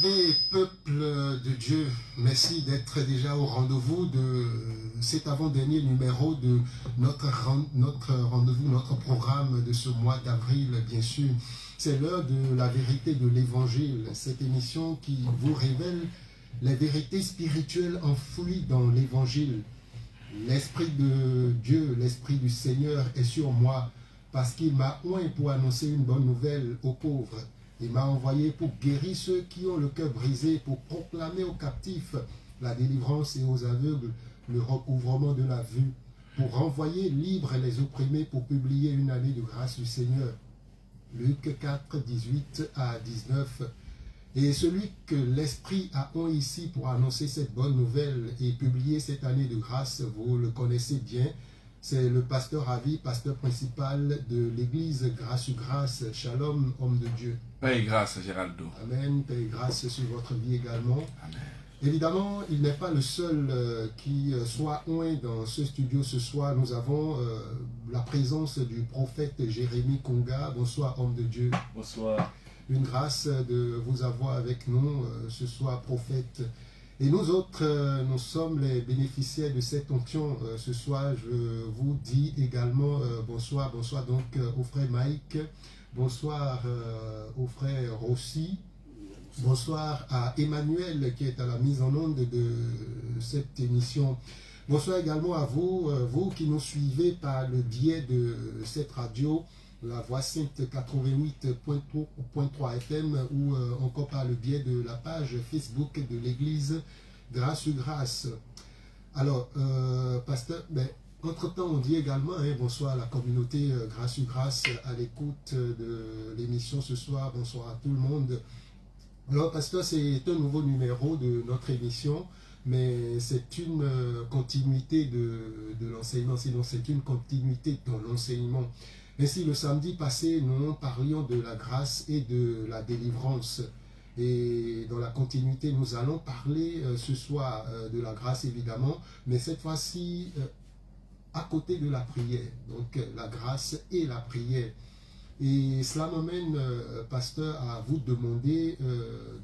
Bien-aimé peuple de Dieu, merci d'être déjà au rendez-vous de cet avant-dernier numéro de notre rendez-vous, notre programme de ce mois d'avril, bien sûr. C'est l'heure de la vérité de l'Évangile, cette émission qui vous révèle les vérités spirituelles enfouies dans l'Évangile. L'Esprit de Dieu, l'Esprit du Seigneur est sur moi parce qu'il m'a oint pour annoncer une bonne nouvelle aux pauvres. Il m'a envoyé pour guérir ceux qui ont le cœur brisé, pour proclamer aux captifs la délivrance et aux aveugles le recouvrement de la vue, pour renvoyer libres les opprimés, pour publier une année de grâce du Seigneur. Luc 4, 18 à 19. Et celui que l'Esprit a oint ici pour annoncer cette bonne nouvelle et publier cette année de grâce, vous le connaissez bien, c'est le pasteur Ravi, pasteur principal de l'église Grâce sur Grâce. Shalom, homme de Dieu. Paix et grâce, Géraldo. Amen, paix et grâce sur votre vie également. Amen. Évidemment, il n'est pas le seul qui soit oint dans ce studio ce soir. Nous avons la présence du prophète Jérémie Konga. Bonsoir, homme de Dieu. Bonsoir. Une grâce de vous avoir avec nous ce soir, prophète. Et nous autres, nous sommes les bénéficiaires de cette onction. Ce soir, je vous dis également bonsoir, bonsoir donc au frère Mike, bonsoir au frère Rossi, bonsoir à Emmanuel qui est à la mise en onde de cette émission. Bonsoir également à vous, vous qui nous suivez par le biais de cette radio, la Voix Sainte 88.3 FM ou encore par le biais de la page Facebook de l'église Grâce sur Grâce. Alors, pasteur, entre-temps, on dit également bonsoir à la communauté Grâce sur Grâce à l'écoute de l'émission ce soir. Bonsoir à tout le monde. Alors, pasteur, c'est un nouveau numéro de notre émission, mais c'est une continuité de l'enseignement, sinon c'est une continuité dans l'enseignement. Ainsi, le samedi passé, nous parlions de la grâce et de la délivrance. Et dans la continuité, nous allons parler ce soir de la grâce, évidemment, mais cette fois-ci, à côté de la prière. Donc, la grâce et la prière. Et cela m'amène, pasteur, à vous demander,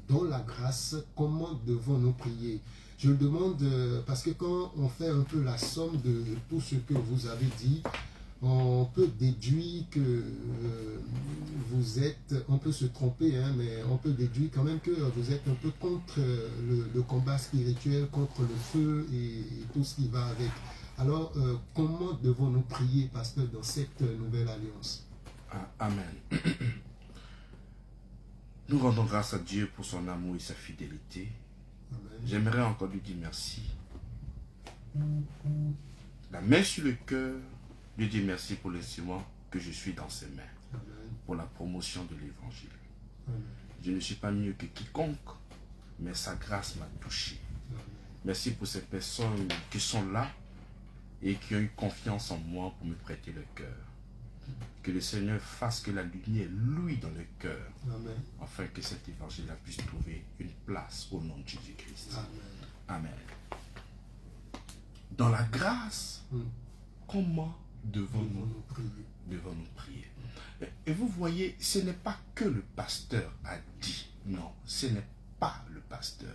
dans la grâce, comment devons-nous prier? Je le demande parce que quand on fait un peu la somme de tout ce que vous avez dit, on peut déduire que vous êtes, on peut se tromper, mais on peut déduire quand même que vous êtes un peu contre le combat spirituel, contre le feu et tout ce qui va avec. Alors, comment devons-nous prier, pasteur, dans cette nouvelle alliance? Amen. Nous rendons grâce à Dieu pour son amour et sa fidélité. J'aimerais encore lui dire merci. La main sur le cœur, lui dire merci pour l'instrument que je suis dans ses mains. Amen. Pour la promotion de l'évangile. Je ne suis pas mieux que quiconque, mais sa grâce m'a touché. Amen. Merci pour ces personnes qui sont là et qui ont eu confiance en moi pour me prêter le cœur. Que le Seigneur fasse que la lumière luit dans le cœur, Amen. Afin que cet évangile puisse trouver une place au nom de Jésus-Christ. Amen. Amen. Dans la grâce, comment devons-nous prier? Et vous voyez, ce n'est pas que le pasteur a dit. Non, ce n'est pas le pasteur.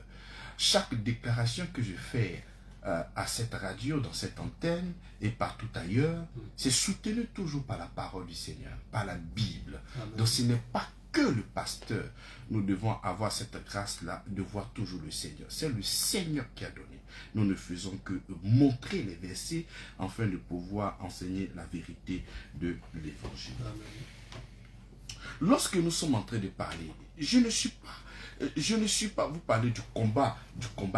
Chaque déclaration que je fais à cette radio, dans cette antenne et partout ailleurs, c'est soutenu toujours par la parole du Seigneur, par la Bible. Amen. Donc ce n'est pas que le pasteur. Nous devons avoir cette grâce-là de voir toujours le Seigneur. C'est le Seigneur qui a donné. Nous ne faisons que montrer les versets afin de pouvoir enseigner la vérité de l'Évangile. Lorsque nous sommes en train de parler, je ne suis pas vous parler du combat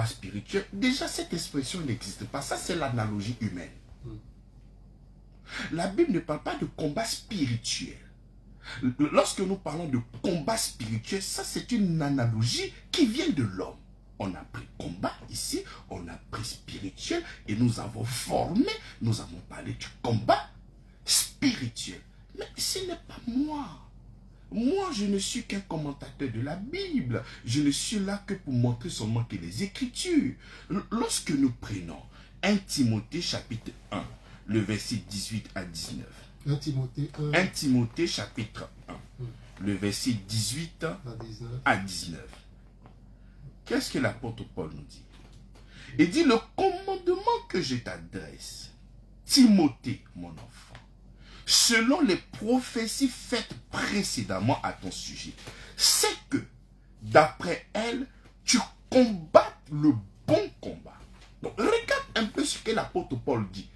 spirituel. Déjà, cette expression n'existe pas. Ça, c'est l'analogie humaine. La Bible ne parle pas de combat spirituel. Lorsque nous parlons de combat spirituel, ça, c'est une analogie qui vient de l'homme. On a pris combat ici, on a pris spirituel et nous avons formé, nous avons parlé du combat spirituel. Mais ce n'est pas moi. Moi, je ne suis qu'un commentateur de la Bible. Je ne suis là que pour montrer seulement que les Écritures. Lorsque nous prenons 1 Timothée chapitre 1, le verset 18 à 19. 1 Timothée 1. 1 Timothée chapitre 1, le verset 18 à 19. qu'est-ce que l'apôtre Paul nous dit? Il dit, le commandement que je t'adresse, Timothée, mon enfant, selon les prophéties faites précédemment à ton sujet, c'est que, d'après elles, tu combattes le bon combat. Donc, regarde un peu ce que l'apôtre Paul dit.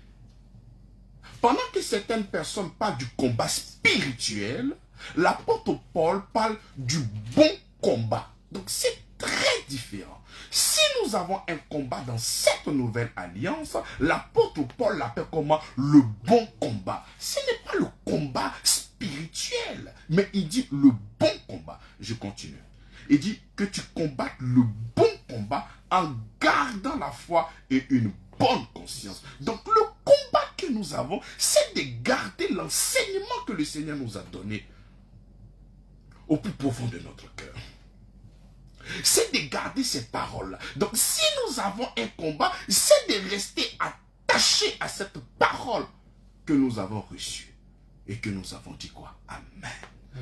Pendant que certaines personnes parlent du combat spirituel, l'apôtre Paul parle du bon combat. Donc, c'est très différent. Si nous avons un combat dans cette nouvelle alliance, l'apôtre Paul l'appelle comment? Le bon combat. Ce n'est pas le combat spirituel, mais il dit le bon combat. Je continue. Il dit que tu combattes le bon combat en gardant la foi et une bonne conscience. Donc le combat que nous avons, c'est de garder l'enseignement que le Seigneur nous a donné au plus profond de notre cœur. C'est de garder ces paroles-là. Donc si nous avons un combat, c'est de rester attaché à cette parole que nous avons reçue et que nous avons dit quoi? Amen.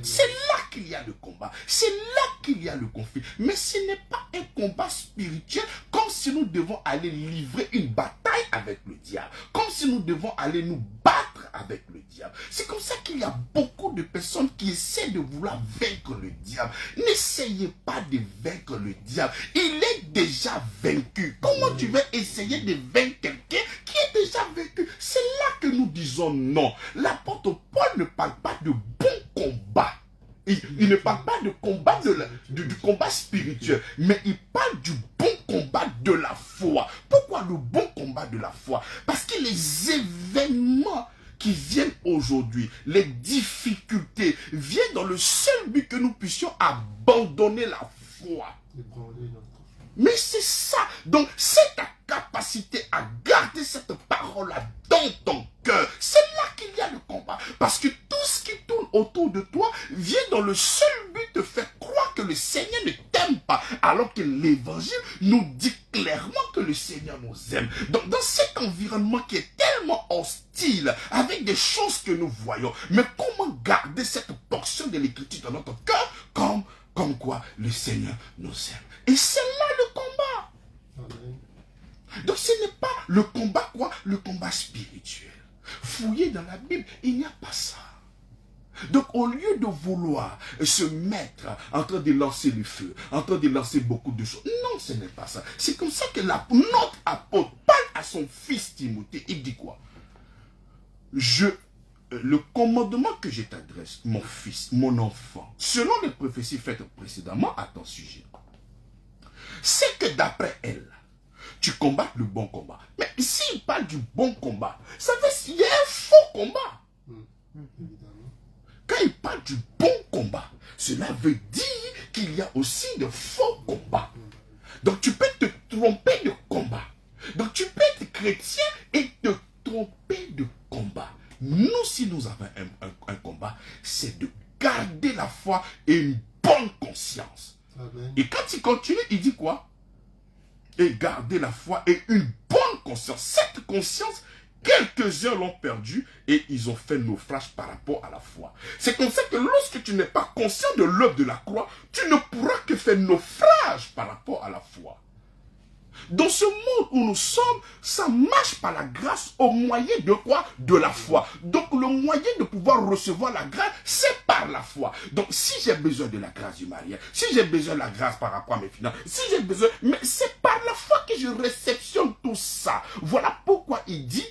C'est là qu'il y a le combat, c'est là qu'il y a le conflit. Mais ce n'est pas un combat spirituel comme si nous devons aller livrer une bataille avec le diable, comme si nous devons aller nous battre avec le diable. C'est comme ça qu'il y a beaucoup de personnes qui essaient de vouloir vaincre le diable. N'essayez pas de vaincre le diable, il est déjà vaincu. Comment tu vas essayer de vaincre quelqu'un qui est déjà vaincu? C'est là que nous disons non. L'apôtre Paul ne parle pas de bon combat. Il ne parle pas de combat du combat spirituel, mais il parle du bon combat de la foi. Pourquoi le bon combat de la foi? Parce que les événements qui viennent aujourd'hui, les difficultés, viennent dans le seul but que nous puissions abandonner la foi. Mais c'est ça. Donc, c'est ta capacité à garder cette parole-là dans ton cœur. C'est là qu'il y a le combat. Parce que tout ce qui tourne autour de toi vient dans le seul but de faire croire que le Seigneur ne t'aime pas. Alors que l'évangile nous dit clairement que le Seigneur nous aime. Donc, dans cet environnement qui est tellement hostile, avec des choses que nous voyons, mais comment garder cette portion de l'écriture dans notre cœur comme quoi le Seigneur nous aime? Et c'est là le combat. Amen. Donc ce n'est pas le combat quoi? Le combat spirituel. Fouiller dans la Bible, il n'y a pas ça. Donc au lieu de vouloir se mettre en train de lancer le feu, en train de lancer beaucoup de choses, non, ce n'est pas ça. C'est comme ça que notre apôtre parle à son fils Timothée. Il dit quoi? Le commandement que je t'adresse, mon fils, mon enfant, selon les prophéties faites précédemment à ton sujet, c'est que d'après elle, tu combattes le bon combat. Mais s'il parle du bon combat, ça veut dire qu'il y a un faux combat. Quand il parle du bon combat, cela veut dire qu'il y a aussi de faux combats. Donc tu peux te tromper de combat. Donc tu peux être chrétien et te tromper de combat. Nous, si nous avons un combat, c'est de garder la foi et une bonne conscience. Amen. Et quand il continue, il dit quoi? Et garder la foi et une bonne conscience. Cette conscience, quelques-uns l'ont perdue et ils ont fait naufrage par rapport à la foi. C'est comme ça que lorsque tu n'es pas conscient de l'œuvre de la croix, tu ne pourras que faire naufrage par rapport à la foi. Dans ce monde où nous sommes, ça marche par la grâce au moyen de quoi? De la foi. Donc le moyen de pouvoir recevoir la grâce, c'est par la foi. Donc si j'ai besoin de la grâce du mariage, si j'ai besoin de la grâce par rapport à mes finances, si j'ai besoin, mais c'est par la foi que je réceptionne tout ça. Voilà pourquoi il dit,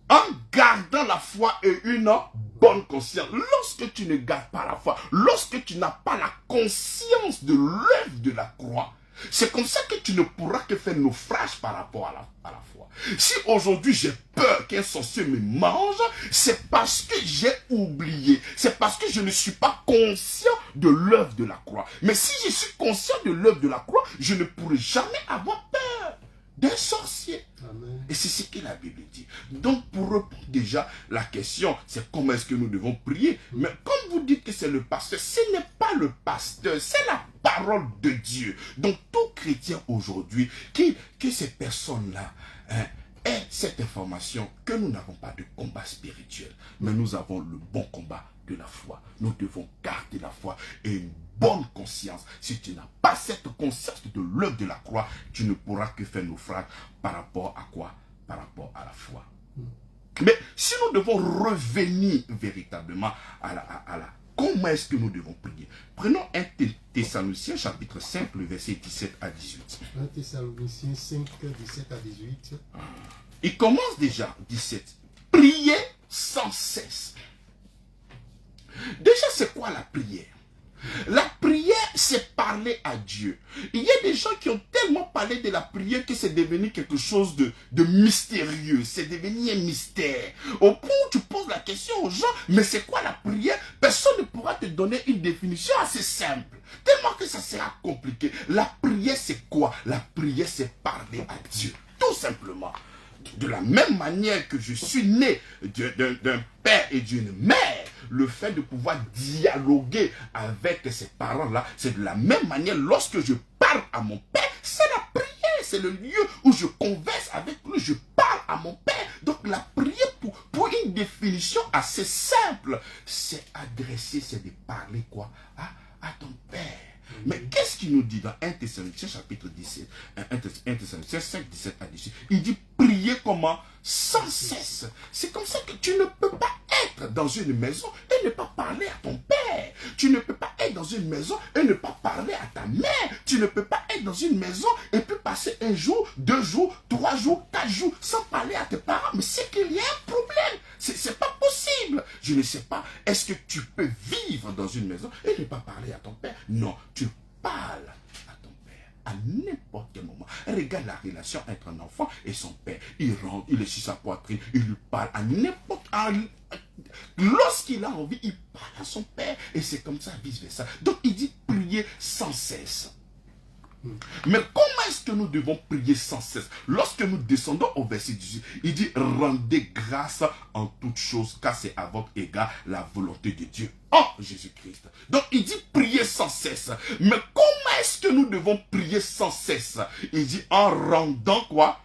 en gardant la foi et une bonne conscience. Lorsque tu ne gardes pas la foi, lorsque tu n'as pas la conscience de l'œuvre de la croix, c'est comme ça que tu ne pourras que faire naufrage par rapport à la foi. Si aujourd'hui j'ai peur qu'un sorcier me mange, c'est parce que j'ai oublié. C'est parce que je ne suis pas conscient de l'œuvre de la croix. Mais si je suis conscient de l'œuvre de la croix, je ne pourrai jamais avoir peur d'un sorcier. Amen. Et c'est ce que la Bible dit. Donc pour répondre déjà, la question c'est comment est-ce que nous devons prier. Mais comme vous dites que c'est le pasteur, ce n'est pas le pasteur, c'est la parole de Dieu. Donc tout chrétien aujourd'hui, que ces personnes-là aient cette information que nous n'avons pas de combat spirituel, mais nous avons le bon combat de la foi. Nous devons garder la foi et une bonne conscience. Si tu n'as pas cette conscience de l'œuvre de la croix, tu ne pourras que faire naufrage par rapport à quoi? Par rapport à la foi. Mais si nous devons revenir véritablement à la comment est-ce que nous devons prier? Prenons 1 Thessaloniciens chapitre 5, le verset 17 à 18. 1 Thessaloniciens 5, 17 à 18. Il commence déjà, 17. Priez sans cesse. Déjà, c'est quoi la prière? La prière, c'est parler à Dieu. Il y a des gens qui ont tellement parlé de la prière que c'est devenu quelque chose de mystérieux. C'est devenu un mystère. Au point où tu poses la question aux gens, mais c'est quoi la prière? Personne ne pourra te donner une définition assez simple. Tellement que ça sera compliqué. La prière, c'est quoi? La prière, c'est parler à Dieu. Tout simplement. De la même manière que je suis né d'un père et d'une mère, le fait de pouvoir dialoguer avec ces parents-là, c'est de la même manière, lorsque je parle à mon père, c'est la prière, c'est le lieu où je converse avec lui, je parle à mon père. Donc la prière, pour une définition assez simple, c'est adresser, c'est de parler quoi? À ton père. Mais qu'est-ce qu'il nous dit dans 1 Thessaloniciens chapitre 17, 1 Thessaloniciens 5, 17 à 18? Il dit prier comment? Sans cesse. C'est comme ça que tu ne peux pas être dans une maison et ne pas parler à ton père. Tu ne peux pas être dans une maison et ne pas parler à ta mère. Tu ne peux pas être dans une maison et puis passer 1 jour, 2 jours, 3 jours, 4 jours sans parler à tes parents. Mais c'est qu'il y a un problème. C'est pas possible. Je ne sais pas. Est-ce que tu peux vivre dans une maison et ne pas parler à ton père? Non, tu parles à ton père à n'importe quel moment. Regarde la relation entre un enfant et son père. Il rentre, il est sur sa poitrine, il lui parle à n'importe quel... Lorsqu'il a envie, il parle à son père. Et c'est comme ça, vice-versa. Donc il dit prier sans cesse. Mais comment est-ce que nous devons prier sans cesse? Lorsque nous descendons au verset 18, il dit rendez grâce en toutes choses, car c'est à votre égard la volonté de Dieu en Jésus-Christ. Donc il dit prier sans cesse. Mais comment est-ce que nous devons prier sans cesse? Il dit en rendant quoi?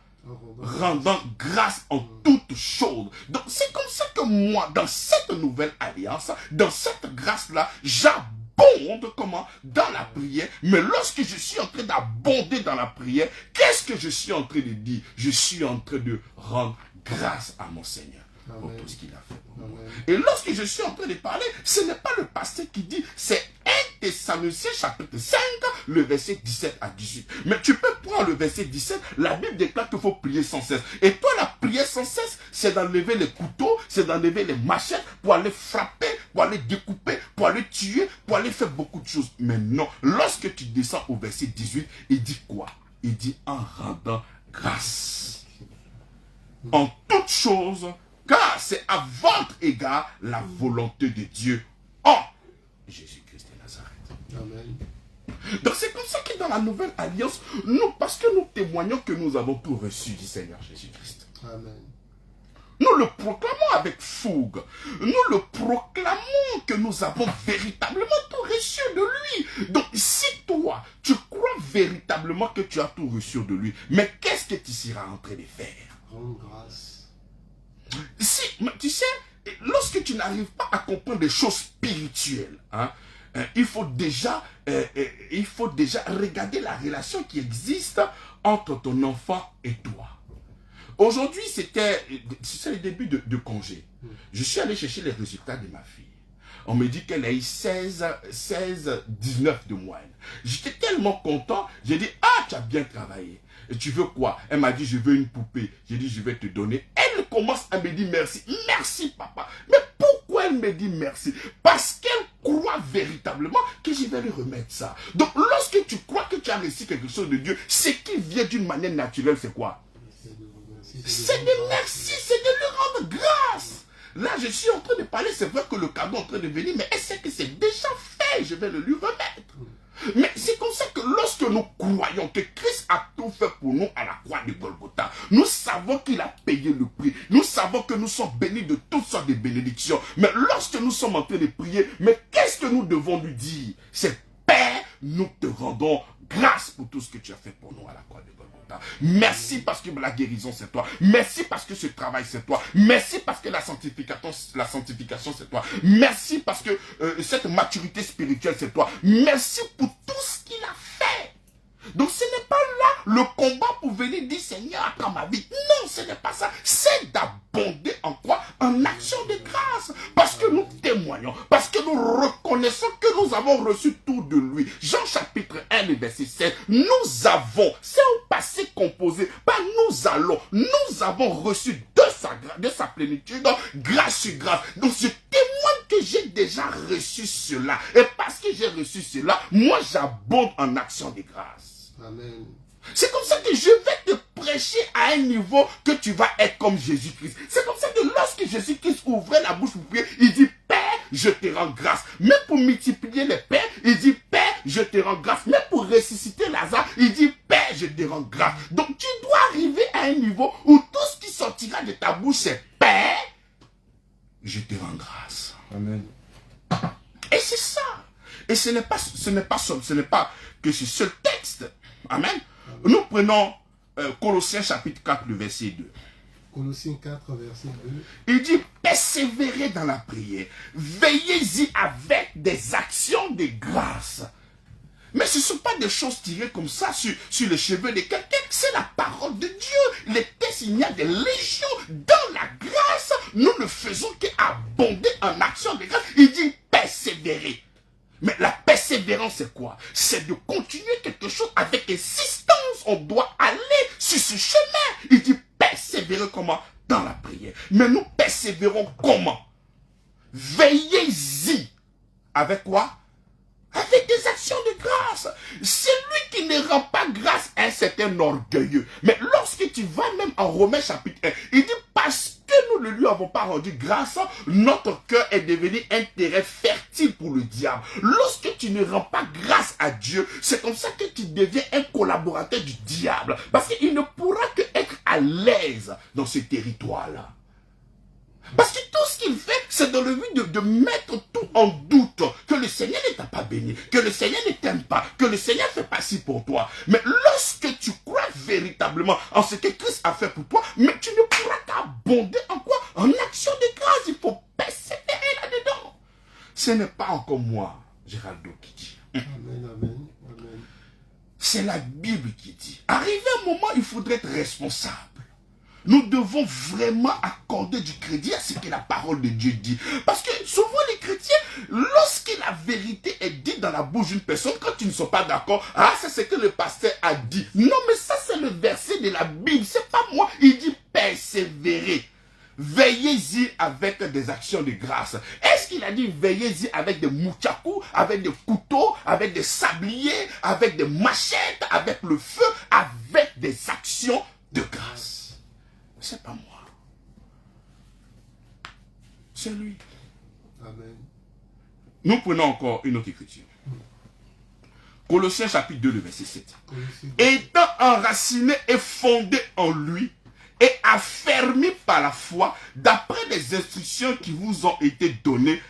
Rendant grâce en toutes choses. Donc c'est comme ça que moi, dans cette nouvelle alliance, dans cette grâce-là, j'abonde comment? Dans la prière. Mais lorsque je suis en train d'abonder dans la prière, qu'est-ce que je suis en train de dire? Je suis en train de rendre grâce à mon Seigneur pour tout ce qu'il a fait pour moi. Et lorsque je suis en train de parler, ce n'est pas le pasteur qui dit, c'est 1 Thessaloniciens chapitre 5, le verset 17 à 18. Mais tu peux prendre le verset 17, la Bible déclare qu'il faut prier sans cesse. Et toi, la prière sans cesse, c'est d'enlever les couteaux, c'est d'enlever les machettes pour aller frapper, pour aller découper, pour aller tuer, pour aller faire beaucoup de choses. Mais non, lorsque tu descends au verset 18, il dit quoi? Il dit en rendant grâce. En toutes choses, car c'est à votre égard la volonté de Dieu en Jésus-Christ de Nazareth. Amen. Donc c'est comme ça que dans la nouvelle alliance, nous, parce que nous témoignons que nous avons tout reçu du Seigneur Jésus-Christ. Amen. Nous le proclamons avec fougue. Nous le proclamons que nous avons véritablement tout reçu de lui. Donc si toi, tu crois véritablement que tu as tout reçu de lui, mais qu'est-ce que tu seras en train de faire? Rendre grâce. Si, tu sais, lorsque tu n'arrives pas à comprendre des choses spirituelles, hein, il faut déjà regarder la relation qui existe entre ton enfant et toi. Aujourd'hui, c'était le début de congé. Je suis allé chercher les résultats de ma fille. On me dit qu'elle a eu 16, 19 de moyenne. J'étais tellement content. J'ai dit, ah, tu as bien travaillé. Et tu veux quoi? Elle m'a dit, je veux une poupée. J'ai dit, je vais te donner. Elle commence à me dire merci. Merci, papa. Mais pourquoi elle me dit merci? Parce qu'elle croit véritablement que je vais lui remettre ça. Donc, lorsque tu crois que tu as reçu quelque chose de Dieu, ce qui vient d'une manière naturelle, c'est quoi? C'est de merci, c'est de lui rendre grâce. Là, je suis en train de parler, c'est vrai que le cadeau est en train de venir, mais elle sait que c'est déjà fait, je vais le lui remettre. Mais c'est comme ça que lorsque nous croyons que Christ a tout fait pour nous à la croix de Golgotha, nous savons qu'il a payé le prix. Nous savons que nous sommes bénis de toutes sortes de bénédictions. Mais lorsque nous sommes en train de prier, mais qu'est-ce que nous devons lui dire? C'est Père, nous te rendons grâce pour tout ce que tu as fait pour nous à la croix de Golgotha. Merci parce que la guérison c'est toi. Merci parce que ce travail c'est toi. Merci parce que la sanctification c'est toi. Merci parce que cette maturité spirituelle c'est toi. Merci pour tout ce qu'il a fait. Donc ce n'est pas là le combat pour venir dire Seigneur attends ma vie. Non, ce n'est pas ça. C'est d'abonder en quoi? En action de grâce. Parce que nous témoignons. Parce que nous reconnaissons que nous avons reçu tout de lui. Jean chapitre 1 le verset 7. Nous avons, c'est au passé composé. Pas nous allons. Nous avons reçu de sa plénitude grâce sur grâce. Donc je témoigne que j'ai déjà reçu cela. Et parce que j'ai reçu cela, moi j'abonde en action de grâce. Amen. C'est comme ça que je vais te prêcher à un niveau que tu vas être comme Jésus-Christ. C'est comme ça que lorsque Jésus-Christ ouvrait la bouche pour prier, il dit Père, je te rends grâce. Mais pour multiplier les pères, il dit Père, je te rends grâce. Mais pour ressusciter Lazare, il dit Père, je te rends grâce. Donc tu dois arriver à un niveau où tout ce qui sortira de ta bouche c'est Père, je te rends grâce. Amen. Et c'est ça. Et ce n'est pas que ce seul texte. Amen. Nous prenons Colossiens chapitre 4, le verset 2. Colossiens 4, verset 2. Il dit, persévérez dans la prière. Veillez-y avec des actions de grâce. Mais ce ne sont pas des choses tirées comme ça sur les cheveux de quelqu'un. C'est la parole de Dieu. Les textes, il y a des légions. Dans la grâce, nous ne faisons qu'abonder en action de grâce. Il dit, persévérez. Mais la persévérance, c'est quoi? C'est de continuer quelque chose avec insistance. On doit aller sur ce chemin. Il dit persévérer comment? Dans la prière. Mais nous persévérons comment? Veillez-y. Avec quoi? Avec des actions de grâce. C'est lui qui ne rend pas grâce à un certain orgueilleux. Mais lorsque tu vas même en Romains chapitre 1, il dit parce que nous ne lui avons pas rendu grâce, notre cœur est devenu un terrain fertile pour le diable. Lorsque tu ne rends pas grâce à Dieu, c'est comme ça que tu deviens un collaborateur du diable. Parce qu'il ne pourra que être à l'aise dans ce territoire-là. Parce que tout ce qu'il fait, c'est dans le but de mettre tout en doute. Que le Seigneur ne t'a pas béni, que le Seigneur ne t'aime pas, que le Seigneur ne fait pas ci pour toi. Mais lorsque tu crois véritablement en ce que Christ a fait pour toi, mais tu ne pourras qu'abonder en quoi? En action de grâce. Il faut persévérer là-dedans. Ce n'est pas encore moi, Géraldo, qui dit. Amen, amen, amen. C'est la Bible qui dit. Arrivé un moment, il faudrait être responsable. Nous devons vraiment accorder du crédit à ce que la parole de Dieu dit. Parce que souvent les chrétiens, lorsque la vérité est dite dans la bouche d'une personne, quand ils ne sont pas d'accord, ah c'est ce que le pasteur a dit. Non mais ça c'est le verset de la Bible, c'est pas moi. Il dit persévérer. Veillez-y avec des actions de grâce. Est-ce qu'il a dit veillez-y avec des mouchakou, avec des couteaux, avec des sabliers, avec des machettes, avec le feu, avec des actions de grâce? C'est pas moi. C'est lui. Amen. Nous prenons encore une autre écriture. Colossiens chapitre 2, le verset 7. Étant enraciné et fondé en lui et affermi par la foi, d'après les instructions qui vous ont été données,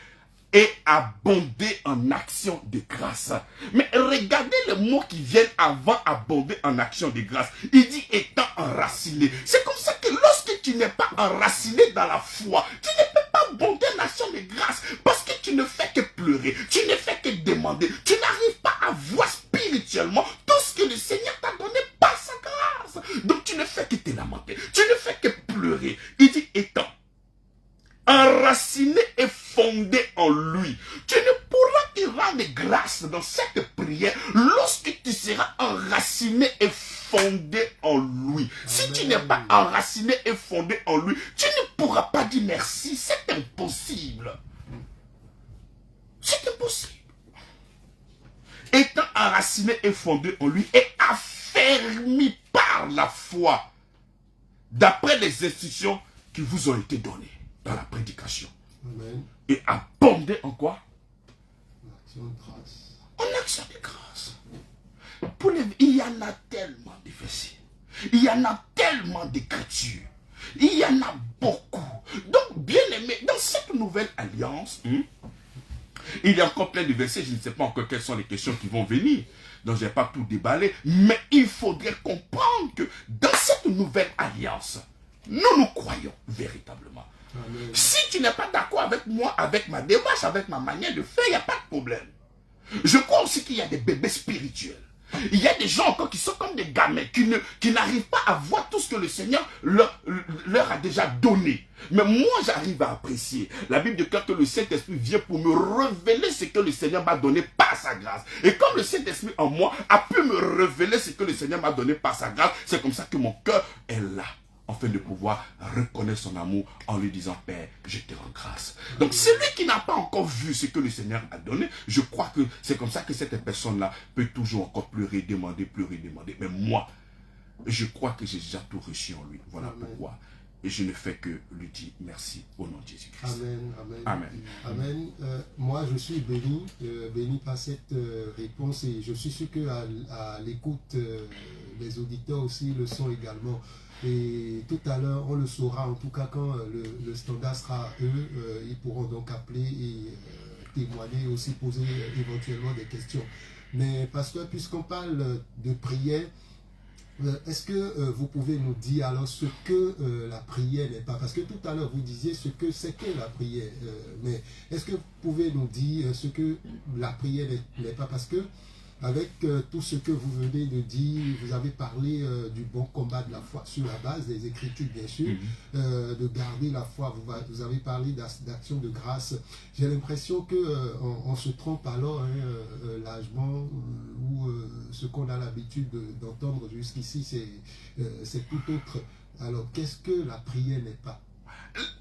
et abonder en action de grâce. Mais regardez les mots qui viennent avant abonder en action de grâce. Il dit étant enraciné. C'est comme ça que lorsque tu n'es pas enraciné dans la foi, tu ne peux pas abonder en action de grâce. Parce que tu ne fais que pleurer, tu ne fais que demander, tu n'arrives pas à voir spirituellement tout ce que le Seigneur t'a donné par sa grâce. Donc tu ne fais que te lamenter, tu ne fais que pleurer. Il dit étant enraciné et fondé en lui. Tu ne pourras te rendre grâce dans cette prière lorsque tu seras enraciné et fondé en lui. Amen. Si tu n'es pas enraciné et fondé en lui, tu ne pourras pas dire merci. C'est impossible. C'est impossible. Étant enraciné et fondé en lui et affermi par la foi, d'après les instructions qui vous ont été données dans la prédication. Amen. Et abonder en quoi? Action de grâce. En action de grâce. Il y en a tellement de versets. Il y en a tellement d'écritures. Il y en a beaucoup. Donc, bien aimé, dans cette nouvelle alliance, Il y a encore plein de versets, je ne sais pas encore quelles sont les questions qui vont venir. Donc je n'ai pas tout déballé. Mais il faudrait comprendre que dans cette nouvelle alliance, nous croyons véritablement. Amen. Si tu n'es pas d'accord avec moi, avec ma démarche, avec ma manière de faire, il n'y a pas de problème. Je crois aussi qu'il y a des bébés spirituels. Il y a des gens encore qui sont comme des gamins, qui n'arrivent pas à voir tout ce que le Seigneur leur a déjà donné. Mais moi, j'arrive à apprécier. La Bible déclare que le Saint-Esprit vient pour me révéler ce que le Seigneur m'a donné par sa grâce. Et comme le Saint-Esprit en moi a pu me révéler ce que le Seigneur m'a donné par sa grâce, c'est comme ça que mon cœur est là, afin de pouvoir reconnaître son amour en lui disant, Père, je te rends grâce. Donc celui qui n'a pas encore vu ce que le Seigneur a donné, je crois que c'est comme ça que cette personne-là peut toujours encore pleurer, demander. Mais moi, je crois que j'ai déjà tout reçu en lui. Voilà Amen. Pourquoi. Et je ne fais que lui dire merci au nom de Jésus-Christ. Amen, amen. Amen. Amen. Moi, je suis béni par cette réponse et je suis sûr qu'à l'écoute, les auditeurs aussi le sont également. Et tout à l'heure, on le saura, en tout cas quand le standard sera eux, ils pourront donc appeler et témoigner, aussi poser éventuellement des questions. Mais pasteur, puisqu'on parle de prière, est-ce que vous pouvez nous dire alors ce que la prière n'est pas? Parce que tout à l'heure, vous disiez ce que c'est que la prière. Mais est-ce que vous pouvez nous dire ce que la prière n'est pas? Parce que avec tout ce que vous venez de dire, vous avez parlé du bon combat de la foi sur la base des Écritures, bien sûr, de garder la foi. Vous avez parlé d'action de grâce. J'ai l'impression qu'on se trompe alors largement, ou ce qu'on a l'habitude d'entendre jusqu'ici, c'est tout autre. Alors, qu'est-ce que la prière n'est pas?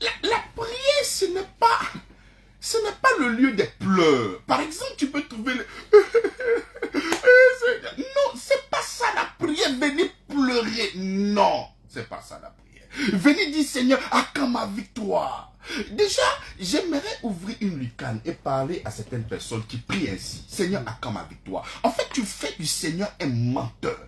La prière, ce n'est pas le lieu des pleurs. Par exemple, tu peux trouver... Non, c'est pas ça la prière. Venez pleurer. Non, c'est pas ça la prière. Venez dire, Seigneur, à quand ma victoire? Déjà, j'aimerais ouvrir une lucane et parler à certaines personnes qui prient ainsi. Seigneur, à quand ma victoire? En fait, tu fais du Seigneur un menteur.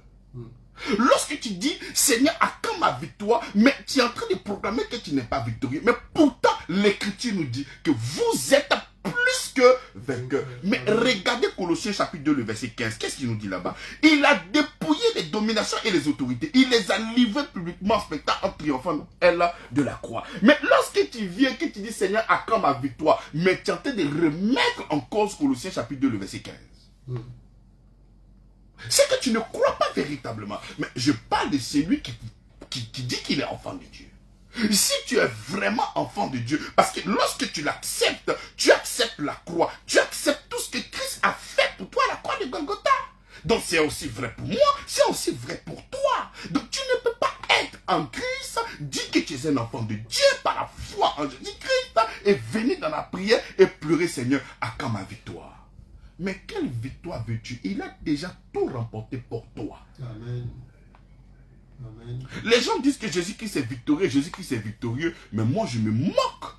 Lorsque tu dis, Seigneur, à quand ma victoire? Mais tu es en train de proclamer que tu n'es pas victorieux. Mais pourtant, l'Écriture nous dit que vous êtes plus que vainqueur. Mais regardez Colossiens chapitre 2, le verset 15. Qu'est-ce qu'il nous dit là-bas? Il a dépouillé les dominations et les autorités. Il les a livrées publiquement en spectacle, en triomphant elle de la croix. Mais lorsque tu viens, que tu dis, Seigneur, à quand ma victoire? Mais tu es en train de remettre en cause Colossiens chapitre 2, le verset 15. C'est que tu ne crois pas véritablement. Mais je parle de celui qui dit qu'il est enfant de Dieu. Si tu es vraiment enfant de Dieu, parce que lorsque tu l'acceptes, tu acceptes la croix, tu acceptes tout ce que Christ a fait pour toi à la croix de Golgotha. Donc c'est aussi vrai pour moi, c'est aussi vrai pour toi. Donc tu ne peux pas être en Christ, dire que tu es un enfant de Dieu par la foi en Jésus-Christ et venir dans la prière et pleurer, Seigneur, à quand ma victoire? Mais quelle victoire veux-tu? Il a déjà tout remporté pour toi. Amen. Amen. Les gens disent que Jésus-Christ est victorieux, Jésus-Christ est victorieux, mais moi je me moque.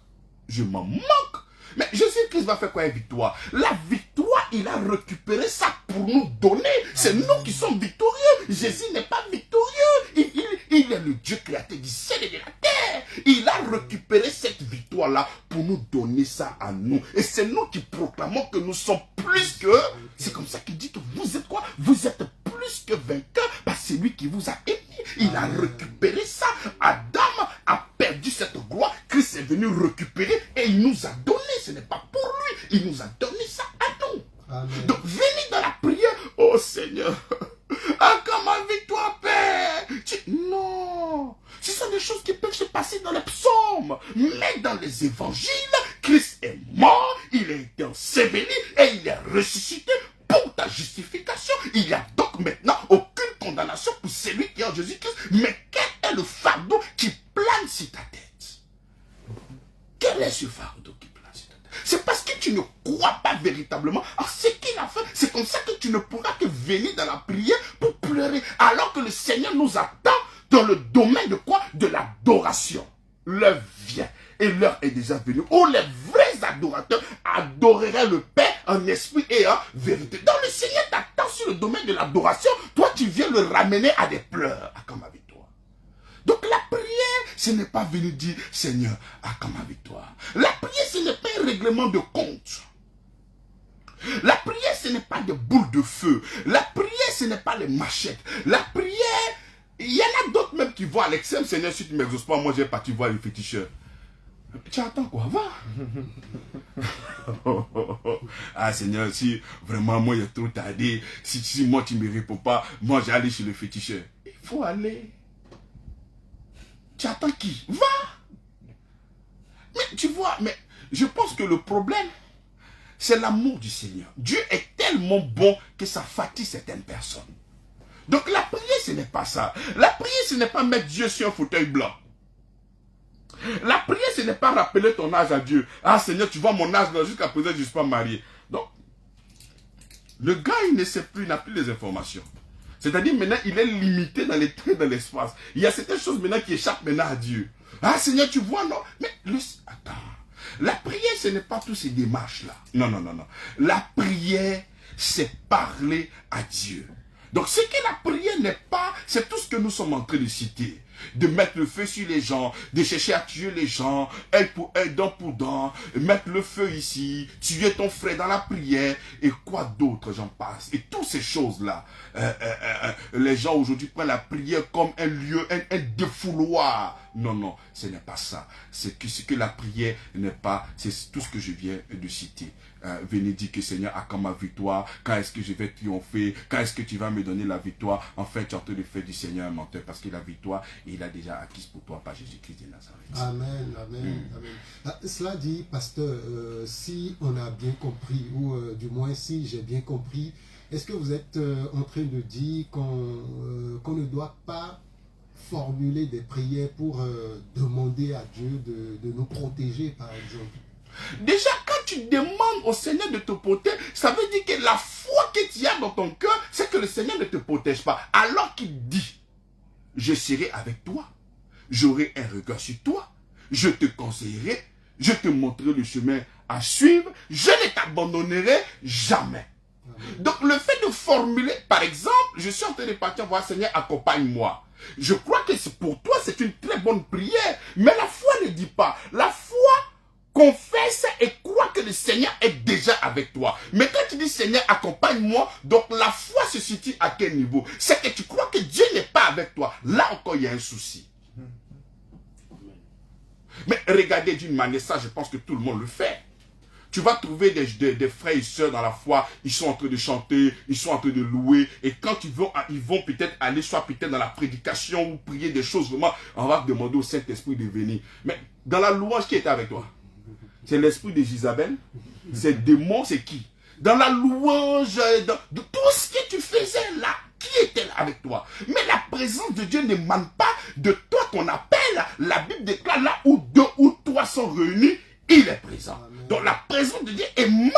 Je m'en moque. Mais Jésus-Christ va faire quoi une victoire? La victoire, il a récupéré ça pour nous donner. C'est nous qui sommes victorieux. Jésus n'est pas victorieux. Il est le Dieu créateur du ciel et de la terre. Il a récupéré cette victoire-là pour nous donner ça à nous. Et c'est nous qui proclamons que nous sommes plus que... C'est comme ça qu'il dit que vous êtes quoi? Vous êtes plus que vainqueurs par celui qui vous a aimé. Il a récupéré ça. Adam a perdu cette gloire. Christ est venu récupérer et il nous a donné. Ce n'est pas pour lui. Il nous a donné ça à nous. Amen. Donc venez dans la prière. Oh Seigneur, à quand ma victoire, Père? Non. Ce sont des choses qui peuvent se passer dans les psaumes. Mais dans les évangiles, Christ est mort. Il a été enseveli et il est ressuscité pour ta justification. Il n'y a donc maintenant aucune condamnation pour celui qui est en Jésus-Christ. Mais quel est le fardeau qui plane sur ta tête? Quel est ce fardeau qui plane sur ta tête? C'est parce que tu ne crois pas véritablement en ce qu'il a fait. C'est comme ça que tu ne pourras que venir dans la prière pour pleurer. Alors que le Seigneur nous attend dans le domaine de quoi? De l'adoration. L'heure vient. Et l'heure est déjà venue où les vrais adorateurs adoreraient le Père en esprit et en vérité. Donc le Seigneur t'attend sur le domaine de l'adoration. Toi, tu viens le ramener à des pleurs. À quand ma victoire? Donc la prière, ce n'est pas venir dire, Seigneur, à quand ma victoire? La prière, ce n'est pas un règlement de compte. La prière, ce n'est pas des boules de feu. La prière, ce n'est pas les machettes. La prière, il y en a d'autres même qui vont à l'extrême. Seigneur, si tu ne m'exauces pas, moi j'ai parti voir le féticheur. Tu attends quoi? Va. Ah Seigneur, si vraiment moi il est trop tardé, si moi tu ne me réponds pas, moi j'ai allé chez le féticheur. Il faut aller. Tu attends qui? Va. Mais tu vois, mais je pense que le problème, c'est l'amour du Seigneur. Dieu est tellement bon que ça fatigue certaines personnes. Donc la prière, ce n'est pas ça. La prière, ce n'est pas mettre Dieu sur un fauteuil blanc. La prière, ce n'est pas rappeler ton âge à Dieu. Ah Seigneur, tu vois mon âge, jusqu'à présent, je ne suis pas marié. Donc, le gars, il ne sait plus, il n'a plus les informations. C'est-à-dire, maintenant, il est limité dans les traits, dans l'espace. Il y a certaines choses maintenant qui échappent maintenant à Dieu. Ah Seigneur, tu vois, non. Mais, attends. La prière, ce n'est pas toutes ces démarches-là. Non, non, non, non. La prière, c'est parler à Dieu. Donc, ce que la prière n'est pas, c'est tout ce que nous sommes en train de citer. De mettre le feu sur les gens, de chercher à tuer les gens, œil pour œil, dent pour dent, mettre le feu ici, tuer ton frère dans la prière, et quoi d'autre, j'en passe. Et toutes ces choses-là, les gens aujourd'hui prennent la prière comme un lieu, un défouloir. Non, non, ce n'est pas ça. Ce que la prière n'est pas, c'est tout ce que je viens de citer. Venez dire que Seigneur, à quand ma victoire? Quand est-ce que je vais triompher? Quand est-ce que tu vas me donner la victoire? Enfin, tu es en train de faire du Seigneur un menteur, parce que la victoire, il a déjà acquise pour toi par Jésus-Christ de Nazareth. Amen, amen, amen. Cela dit, pasteur, si on a bien compris, ou du moins si j'ai bien compris, est-ce que vous êtes en train de dire qu'on ne doit pas formuler des prières pour demander à Dieu de nous protéger, par exemple? Déjà, quand tu demandes au Seigneur de te protéger, ça veut dire que la foi que tu as dans ton cœur, c'est que le Seigneur ne te protège pas. Alors qu'il dit, je serai avec toi, j'aurai un regard sur toi, je te conseillerai, je te montrerai le chemin à suivre, je ne t'abandonnerai jamais. Donc le fait de formuler, par exemple, je suis en train de partir voir Seigneur, accompagne-moi. Je crois que pour toi, c'est une très bonne prière, mais la foi ne dit pas. La foi confesse et croit que le Seigneur est déjà avec toi. Mais quand tu dis Seigneur, accompagne-moi, donc la foi se situe à quel niveau? C'est que tu crois que Dieu n'est pas avec toi. Là encore, il y a un souci. Mais regardez d'une manière, ça, je pense que tout le monde le fait. Tu vas trouver des frères et sœurs dans la foi, ils sont en train de chanter, ils sont en train de louer, et quand ils vont peut-être aller, soit peut-être dans la prédication ou prier des choses, vraiment, on va demander au Saint-Esprit de venir. Mais dans la louange, qui était avec toi? C'est l'esprit de Jézabel? C'est démon, c'est qui? Dans la louange, de tout ce que tu faisais là, qui était là avec toi? Mais la présence de Dieu n'émane pas de toi qu'on appelle, la Bible déclare là où 2 ou 3 sont réunis, il est présent. Amen. Donc la présence de Dieu émane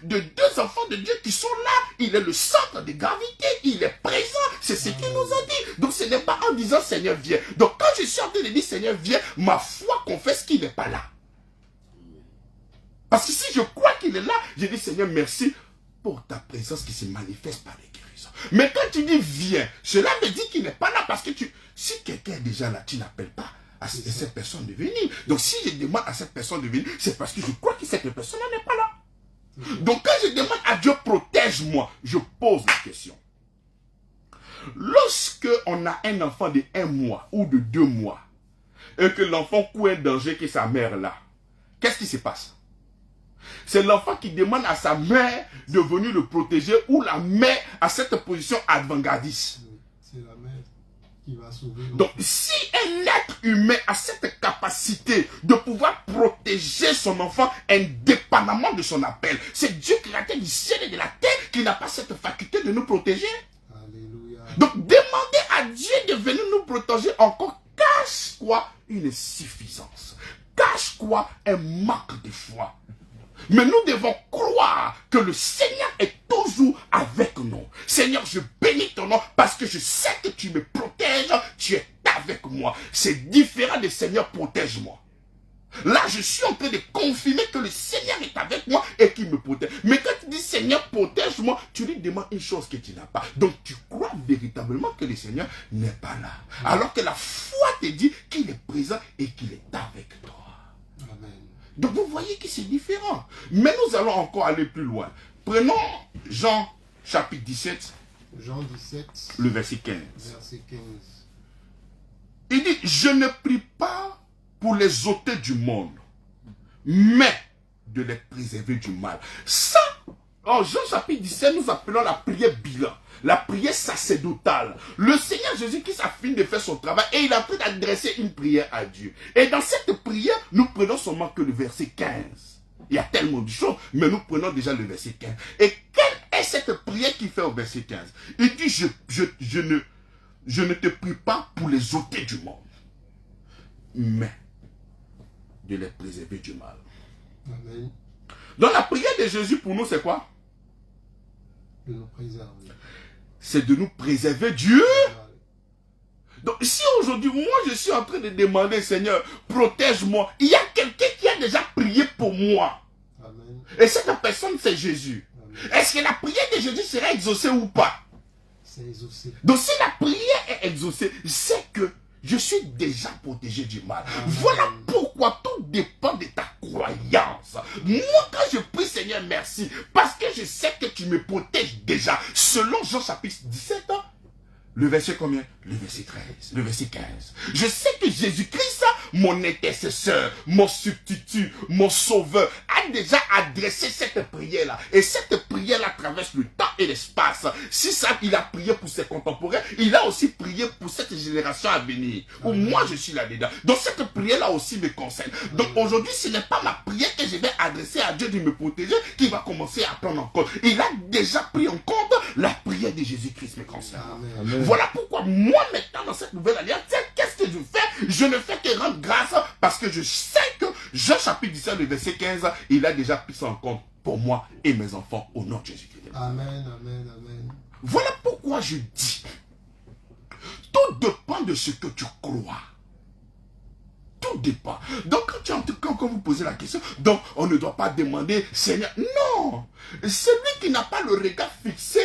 de 2 enfants de Dieu qui sont là. Il est le centre de gravité, il est présent. C'est ce qu'il nous a dit. Donc ce n'est pas en disant Seigneur viens. Donc quand je suis en train de dire Seigneur viens, ma foi confesse qu'il n'est pas là. Parce que si je crois qu'il est là, je dis Seigneur merci pour ta présence qui se manifeste par les guérisons. Mais quand tu dis viens, cela veut dire qu'il n'est pas là parce que si quelqu'un est déjà là, tu n'appelles pas à cette personne de venir. Donc si je demande à cette personne de venir, c'est parce que je crois que cette personne n'est pas là. Donc quand je demande à Dieu protège-moi, je pose la question. Lorsque on a un enfant de 1 mois ou de 2 mois et que l'enfant court un danger que sa mère là, qu'est-ce qui se passe? C'est l'enfant qui demande à sa mère de venir le protéger ou la mère à cette position avant-gardiste. C'est la mère qui va sauver. Donc, si un être humain a cette capacité de pouvoir protéger son enfant indépendamment de son appel, c'est Dieu créateur du ciel et de la terre qui n'a pas cette faculté de nous protéger. Alléluia. Donc, demander à Dieu de venir nous protéger encore cache quoi? Une insuffisance. Cache quoi? Un manque de foi. Mais nous devons croire que le Seigneur est toujours avec nous. Seigneur, je bénis ton nom parce que je sais que tu me protèges, tu es avec moi. C'est différent de Seigneur, protège-moi. Là, je suis en train de confirmer que le Seigneur est avec moi et qu'il me protège. Mais quand tu dis Seigneur, protège-moi, tu lui demandes une chose que tu n'as pas. Donc, tu crois véritablement que le Seigneur n'est pas là. Alors que la foi te dit qu'il est présent et qu'il est avec toi. Amen. Donc vous voyez que c'est différent. Mais nous allons encore aller plus loin. Prenons Jean chapitre 17. Jean 17. Le verset 15. Verset 15. Il dit, je ne prie pas pour les ôter du monde, mais de les préserver du mal. Ça, en Jean chapitre 17, nous appelons la prière bilan, la prière sacerdotale. Le Seigneur Jésus-Christ a fini de faire son travail et il a en train d'adresser une prière à Dieu. Et dans cette prière, nous prenons seulement que le verset 15. Il y a tellement de choses, mais nous prenons déjà le verset 15. Et quelle est cette prière qu'il fait au verset 15? Il dit, je ne te prie pas pour les ôter du monde, mais de les préserver du mal. Amen. Donc la prière de Jésus pour nous, c'est quoi? De nous préserver. C'est de nous préserver Dieu. Donc si aujourd'hui, moi je suis en train de demander, Seigneur, protège-moi, il y a quelqu'un qui a déjà prié pour moi. Amen. Et cette personne, c'est Jésus. Est-ce que la prière de Jésus sera exaucée ou pas? C'est exaucé. Donc si la prière est exaucée, c'est que je suis déjà protégé du mal. Amen. Voilà pourquoi tout dépend de ta croyance. Moi, quand je prie, Seigneur, merci, parce que je sais que tu me protèges déjà. Selon Jean chapitre 17, le verset combien? Le verset 13, le verset 15. Je sais que Jésus-Christ, mon intercesseur, mon substitut, mon sauveur, a déjà adressé cette prière-là. Et cette prière-là traverse le temps et l'espace. Si ça, il a prié pour ses contemporains, il a aussi prié pour cette génération à venir. Où moi, je suis là-dedans. Donc cette prière-là aussi me concerne. Donc aujourd'hui, ce n'est pas ma prière que je vais adresser à Dieu de me protéger qui va commencer à prendre en compte. Il a déjà pris en compte la prière de Jésus-Christ me concerne. Amen. Voilà pourquoi moi maintenant dans cette nouvelle alliance, qu'est-ce que je fais? Je ne fais que rendre grâce parce que je sais que Jean chapitre 17, le verset 15, il a déjà pris ça en compte pour moi et mes enfants au nom de Jésus-Christ. Amen, amen, amen. Voilà pourquoi je dis, tout dépend de ce que tu crois. Tout dépend. Donc quand vous posez la question, donc on ne doit pas demander Seigneur. Non, celui qui n'a pas le regard fixé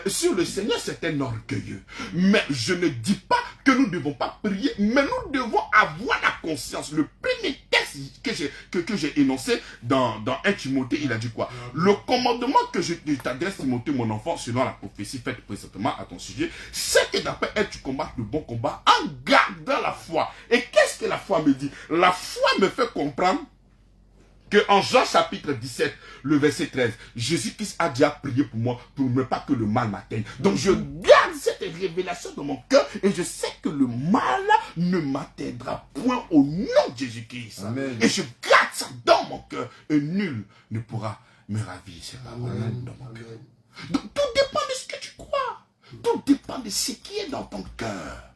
sur le Seigneur, c'est un orgueilleux. Mais je ne dis pas que nous ne devons pas prier, mais nous devons avoir la conscience. Le premier texte que j'ai énoncé dans 1 Timothée, il a dit quoi? Le commandement que je t'adresse, Timothée, mon enfant, selon la prophétie faite précédemment à ton sujet, c'est que d'après elle, tu combattes le bon combat en gardant la foi. Et qu'est-ce que la foi me dit? La foi me fait comprendre que en Jean chapitre 17, le verset 13, Jésus-Christ a déjà prié pour moi pour ne pas que le mal m'atteigne. Donc je garde cette révélation dans mon cœur et je sais que le mal ne m'atteindra point au nom de Jésus-Christ. Et je garde ça dans mon cœur et nul ne pourra me ravir ces paroles dans mon cœur. Donc tout dépend de ce que tu crois. Tout dépend de ce qui est dans ton cœur.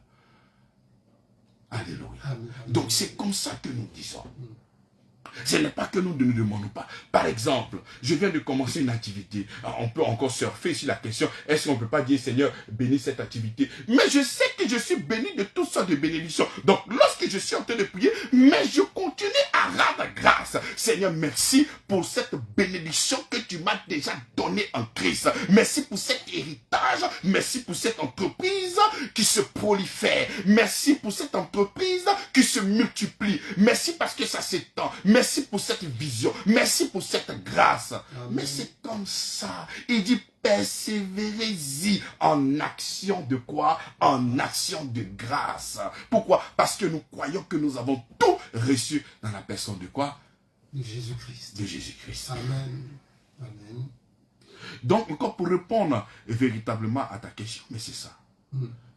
Alléluia. Donc c'est comme ça que nous disons. Ce n'est pas que nous ne demandons pas. Par exemple, je viens de commencer une activité. On peut encore surfer sur la question, est-ce qu'on ne peut pas dire, Seigneur, bénis cette activité? Mais je sais que je suis béni de toutes sortes de bénédictions. Donc, lorsque je suis en train de prier, mais je continue à rendre grâce. Seigneur, merci pour cette bénédiction que tu m'as déjà donnée en Christ. Merci pour cet héritage. Merci pour cette entreprise qui se prolifère. Merci pour cette entreprise qui se multiplie. Merci parce que ça s'étend. Merci pour cette vision. Merci pour cette grâce. Amen. Mais c'est comme ça. Il dit persévérez-y en action de quoi? En action de grâce. Pourquoi? Parce que nous croyons que nous avons tout reçu dans la personne de quoi? De Jésus-Christ. De Jésus-Christ. Amen. Amen. Donc, encore pour répondre véritablement à ta question, mais c'est ça.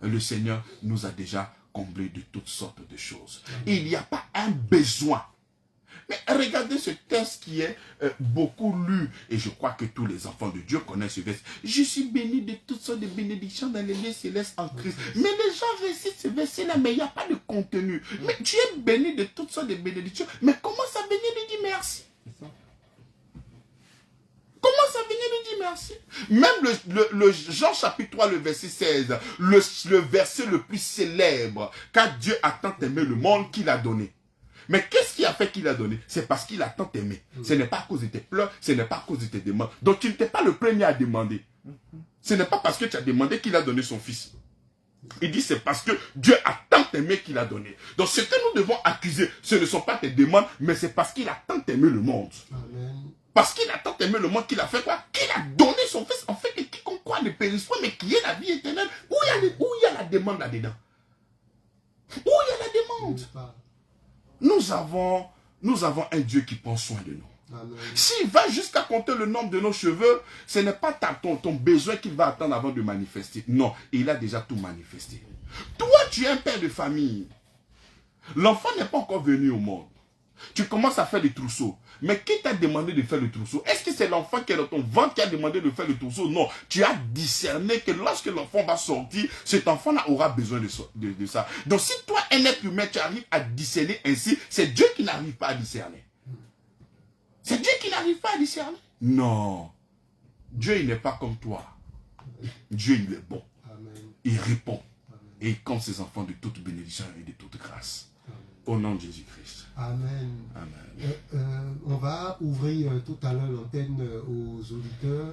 Le Seigneur nous a déjà comblés de toutes sortes de choses. Il n'y a pas un besoin. Mais regardez ce texte qui est beaucoup lu. Et je crois que tous les enfants de Dieu connaissent ce verset. Je suis béni de toutes sortes de bénédictions dans les lieux célestes en Christ. Mais les gens récitent ce verset-là, mais il n'y a pas de contenu. Mais tu es béni de toutes sortes de bénédictions. Mais comment ça venir lui dire merci? Comment ça venir lui dire merci? Même le Jean chapitre 3, le verset 16, le verset le plus célèbre, car Dieu a tant aimé le monde qu'il a donné. Mais qu'est-ce qui a fait qu'il a donné? C'est parce qu'il a tant aimé. Ce n'est pas à cause de tes pleurs, ce n'est pas à cause de tes demandes. Donc tu n'étais pas le premier à demander. Ce n'est pas parce que tu as demandé qu'il a donné son fils. Il dit c'est parce que Dieu a tant aimé qu'il a donné. Donc ce que nous devons accuser, ce ne sont pas tes demandes, mais c'est parce qu'il a tant aimé le monde. Amen. Parce qu'il a tant aimé le monde qu'il a fait quoi? Qu'il a donné son fils, en fait, que quiconque croit ne périsse pas, mais qui est la vie éternelle. Où il y a la demande là-dedans? Où il y a la demande? Nous avons un Dieu qui prend soin de nous. S'il va jusqu'à compter le nombre de nos cheveux, ce n'est pas ton besoin qu'il va attendre avant de manifester. Non, il a déjà tout manifesté. Toi, tu es un père de famille. L'enfant n'est pas encore venu au monde. Tu commences à faire des trousseaux. Mais qui t'a demandé de faire le trousseau? Est-ce que c'est l'enfant qui est dans ton ventre qui a demandé de faire le trousseau? Non. Tu as discerné que lorsque l'enfant va sortir, cet enfant-là aura besoin de ça. Donc si toi, un être humain, tu arrives à discerner ainsi, c'est Dieu qui n'arrive pas à discerner. C'est Dieu qui n'arrive pas à discerner. Non. Dieu, il n'est pas comme toi. Dieu, il est bon. Il répond. Et il compte ses enfants de toute bénédiction et de toute grâce. Au nom de Jésus-Christ. Amen. Amen. On va ouvrir tout à l'heure l'antenne aux auditeurs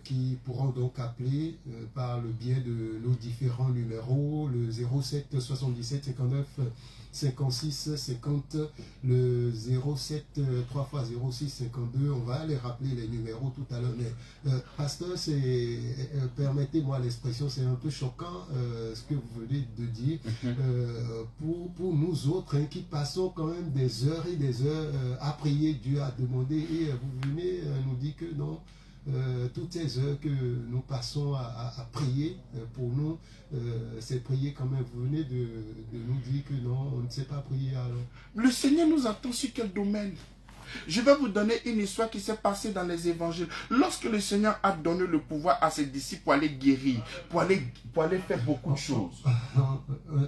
qui pourront donc appeler par le biais de nos différents numéros, le 07 77 59 56 50, le 07 3 x 06 52. On va aller rappeler les numéros tout à l'heure. Mais pasteur, permettez-moi l'expression, c'est un peu choquant ce que vous venez de dire. Pour nous autres qui passons quand même des heures et des heures à prier Dieu, à demander, et vous venez nous dire que non, toutes ces heures que nous passons à prier pour nous, c'est prier quand même. Vous venez de nous dire que non, on ne sait pas prier alors. Le Seigneur nous attend sur quel domaine? Je vais vous donner une histoire qui s'est passée dans les évangiles. Lorsque le Seigneur a donné le pouvoir à ses disciples pour aller guérir, pour aller faire beaucoup de choses.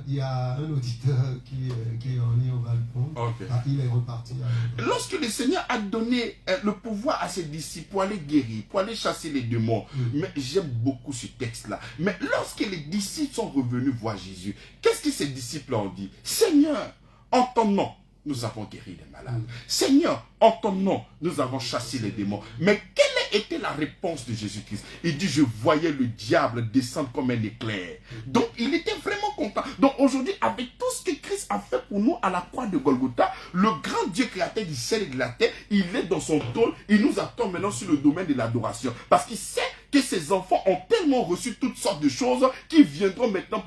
Il y a un auditeur qui est en ligne, on va le prendre. Okay. Ah, il est reparti. Lorsque le Seigneur a donné le pouvoir à ses disciples pour aller guérir, pour aller chasser les démons, mais j'aime beaucoup ce texte-là. Mais lorsque les disciples sont revenus voir Jésus, qu'est-ce que ces disciples ont dit? Seigneur, en ton nom, nous avons guéri les malades. Seigneur, en ton nom, nous avons chassé les démons. Mais quelle était la réponse de Jésus-Christ? Il dit, je voyais le diable descendre comme un éclair. Donc, il était vraiment content. Donc, aujourd'hui, avec tout ce que Christ a fait pour nous à la croix de Golgotha, le grand Dieu créateur du ciel et de la terre, il est dans son trône. Il nous attend maintenant sur le domaine de l'adoration. Parce qu'il sait que ses enfants ont tellement reçu toutes sortes de choses qui viendront maintenant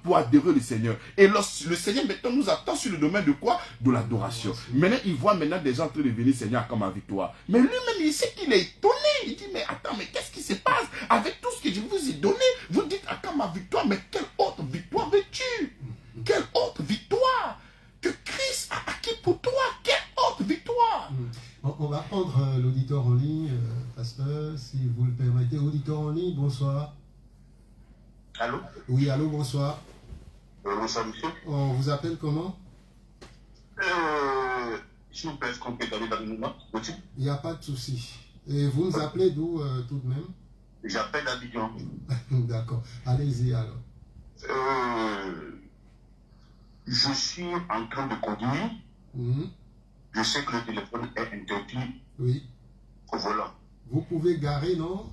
pour adorer le Seigneur. Et le Seigneur maintenant nous attend sur le domaine de quoi? De l'adoration. Maintenant, il voit maintenant des gens en train de venir, Seigneur, comme ma victoire. Mais lui-même, il sait qu'il est étonné. Il dit, mais attends, mais qu'est-ce qui se passe? Avec tout ce que je vous ai donné, vous dites, à quand ma victoire? Mais quelle autre victoire veux-tu? Quelle autre victoire que Christ a acquis pour toi? Quelle autre victoire? On va prendre l'auditeur en ligne, pasteur, si vous le permettez. Auditeur en ligne, bonsoir. Allô? Oui, allô, bonsoir. Bonsoir, monsieur. On vous appelle comment? S'il vous plaît, est-ce qu'on peut aller dans le moment? Il n'y a pas de souci. Et vous nous appelez d'où tout de même? J'appelle d'Abidjan. D'accord. Allez-y alors. Je suis en train de conduire. Je sais que le téléphone est interdit oui. au volant. Vous pouvez garer, non?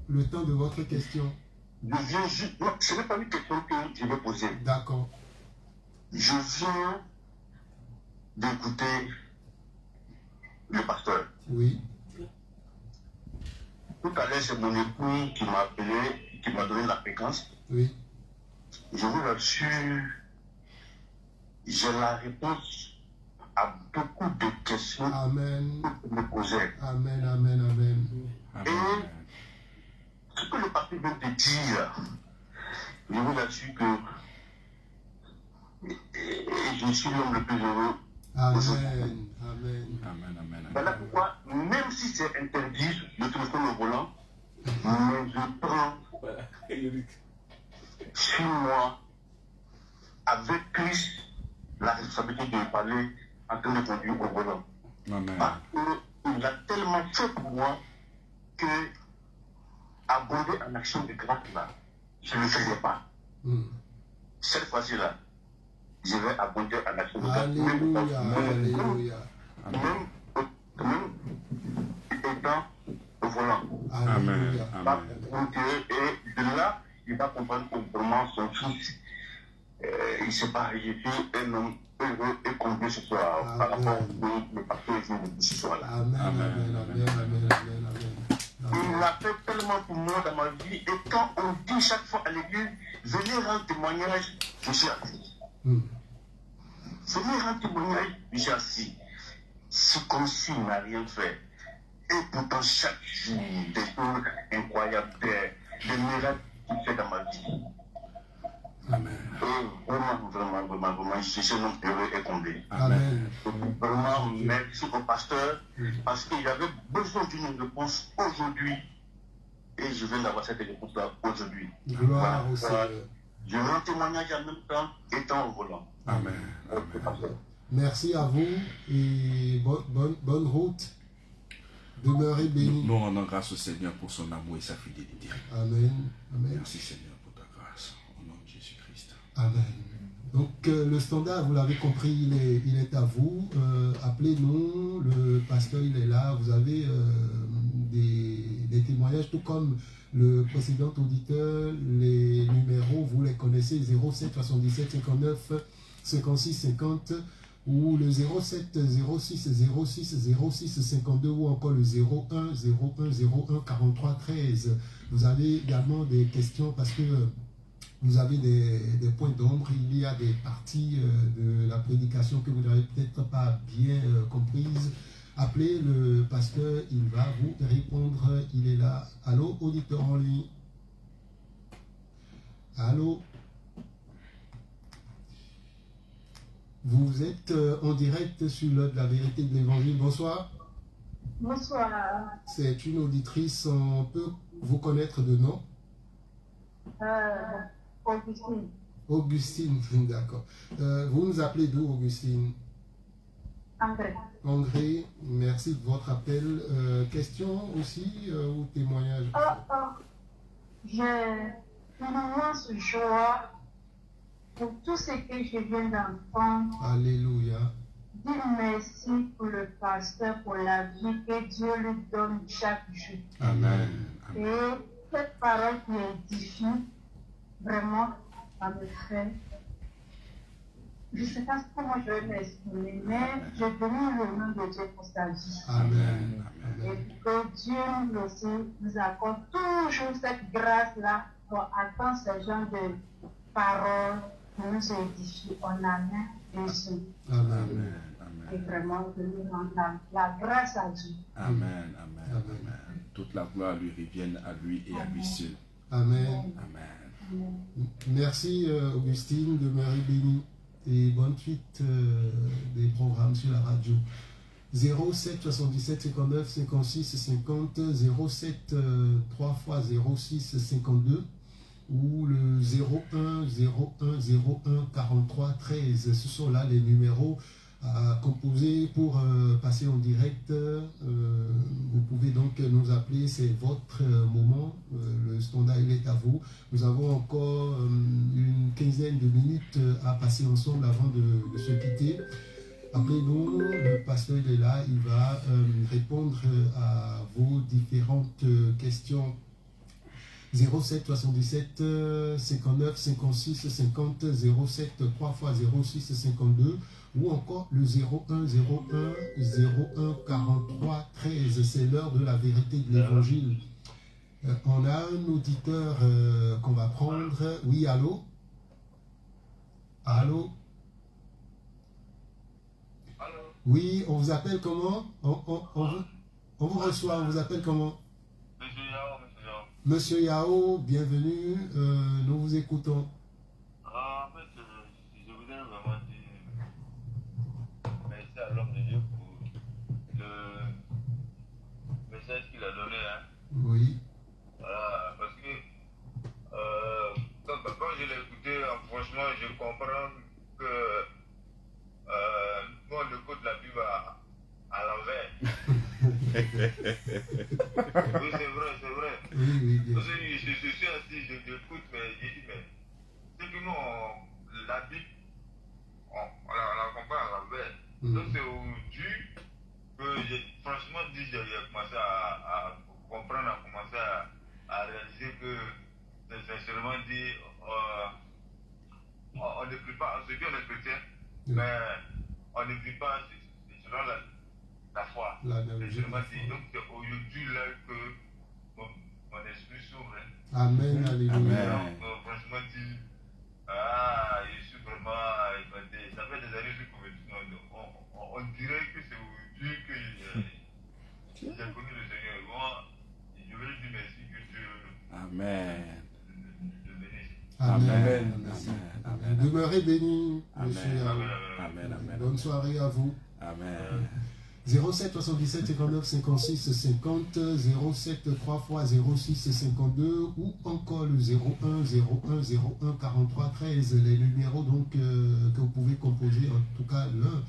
Le temps de votre question. Je viens juste... Non, ce n'est pas une question que je vais poser. D'accord. Je viens d'écouter le pasteur. Oui. Tout à l'heure, c'est mon époux qui m'a appelé, qui m'a donné la fréquence. Oui. Je vous l'assure, j'ai la réponse à beaucoup de questions Amen. que vous me posez. Amen, amen, amen. Et ce que le pasteur vient de dire, je vous assure que je suis l'homme le plus heureux. Amen, amen. Amen, amen. Voilà pourquoi, même si c'est interdit de téléphone au volant, mais je prends sur moi, avec Christ, la responsabilité de parler en train de conduire au volant. Amen. Parce qu'il a tellement fait pour moi que abonder en action de grâce là, je ne le faisais pas. Cette fois-ci-là, je vais abonder en action de grâce. Alléluia, alléluia. Même étant au volant. Alléluia. Amen. Et de là, il va comprendre comment son fils il se passe, je suis un homme heureux et comblé ce soir par rapport au pasteur de ce soir-là. Il a fait tellement pour moi dans ma vie, et quand on dit chaque fois à l'église, venez rendre témoignage, je suis assis. Venez rendre témoignage, je suis assis. C'est comme s'il n'a rien fait. Et pourtant, chaque jour, des choses incroyables, des miracles qu'il fait dans ma vie. Amen. Vraiment, je suis un homme heureux et comblé. Amen. Vraiment, merci au pasteur, parce qu'il avait besoin d'une réponse aujourd'hui. Et je viens d'avoir cette réponse-là aujourd'hui. Gloire au Seigneur. Je rends témoignage en même temps, étant au volant. Amen. Merci à vous et bonne route. Demeurez bénis. Nous rendons grâce au Seigneur pour son amour et sa fidélité. Amen. Amen. Merci Seigneur pour ta grâce. Au nom de Jésus-Christ. Amen. Donc le standard, vous l'avez compris, il est à vous. Appelez-nous, le pasteur il est là. Vous avez des témoignages, tout comme le précédent auditeur. Les numéros, vous les connaissez, 07 77 59 56 50 ou le 07 06 06 06 52 ou encore le 01 01 01 43 13. Vous avez également des questions parce que vous avez des points d'ombre, il y a des parties de la prédication que vous n'avez peut-être pas bien comprises. Appelez le pasteur, il va vous répondre, il est là. Allô, auditeur en ligne? Allô? Vous êtes en direct sur la vérité de l'évangile. Bonsoir. Bonsoir. C'est une auditrice, on peut vous connaître de nom? Augustine. Augustine, d'accord. Vous nous appelez d'où, Augustine? André. André, merci de votre appel. Question aussi ou témoignage? J'ai une immense joie pour tout ce que je viens d'entendre. Alléluia. Dire merci pour le pasteur, pour la vie que Dieu lui donne chaque jour. Amen. Et cette parole qui édifie, vraiment, ça me fait. Je ne sais pas comment je vais m'exprimer, mais je bénis le nom de Dieu pour sa vie. Amen. Et que Dieu nous aussi nous accorde toujours cette grâce-là pour attendre ce genre de paroles qui nous édifient en amen Jésus. Amen. Et vraiment que nous rendons la grâce à Dieu. Amen. Amen. Toute la gloire lui revienne à lui et à lui seul. Amen. Amen. Merci Augustine, demeurez bénie et bonne suite des programmes sur la radio. 07 77 59 56 50 07 3 fois 06 52 ou le 01 01 01 43 13. Ce sont là les numéros à composer pour passer en direct. Vous pouvez donc nous appeler, c'est votre moment. Le standard il est à vous. Nous avons encore une quinzaine de minutes à passer ensemble avant de se quitter. Appelez-nous, le pasteur est là, il va répondre à vos différentes questions. 07 77 59 56 50 07 3 fois 06 52 ou encore le 01 01 01 43 13. C'est l'heure de la vérité de l'évangile. On a un auditeur qu'on va prendre. Oui, allô? Allô? Oui, on vous appelle comment? On vous reçoit, on vous appelle comment? Monsieur Yao, bienvenue, nous vous écoutons. En fait, je voudrais vraiment dire merci à l'homme de Dieu pour le message qu'il a donné. Hein. Oui. Voilà, parce que quand je l'ai écouté, franchement, je comprends que nous, on écoute la Bible à l'envers. Oui, c'est vrai, c'est vrai. Oui, Parce que je suis assis, je l'écoute, mais j'ai dit, mais c'est que nous, la Bible, on la comprend à l'envers. Donc c'est aujourd'hui que j'ai franchement dit, j'ai commencé à comprendre, à commencer à réaliser que, sincèrement dit, on ne prie pas, on se dit on est chrétien, mais on ne prie pas selon la foi. C'est seulement dit. Donc c'est aujourd'hui là que mon esprit s'ouvre. Amen, alléluia. Donc franchement dit, je suis vraiment épaté. Ça fait des années que je suis on dirait que c'est aujourd'hui que j'ai connu le Seigneur. Moi, je veux lui dire merci que Dieu. Amen. Amen. Amen. Demeurez bénis, monsieur. Amen. Bonne soirée à vous. Amen. 07 77 59 56 50, 07 3 fois 06 52 ou encore le 01 01 01 43 13. Les numéros donc que vous pouvez composer, en tout cas l'un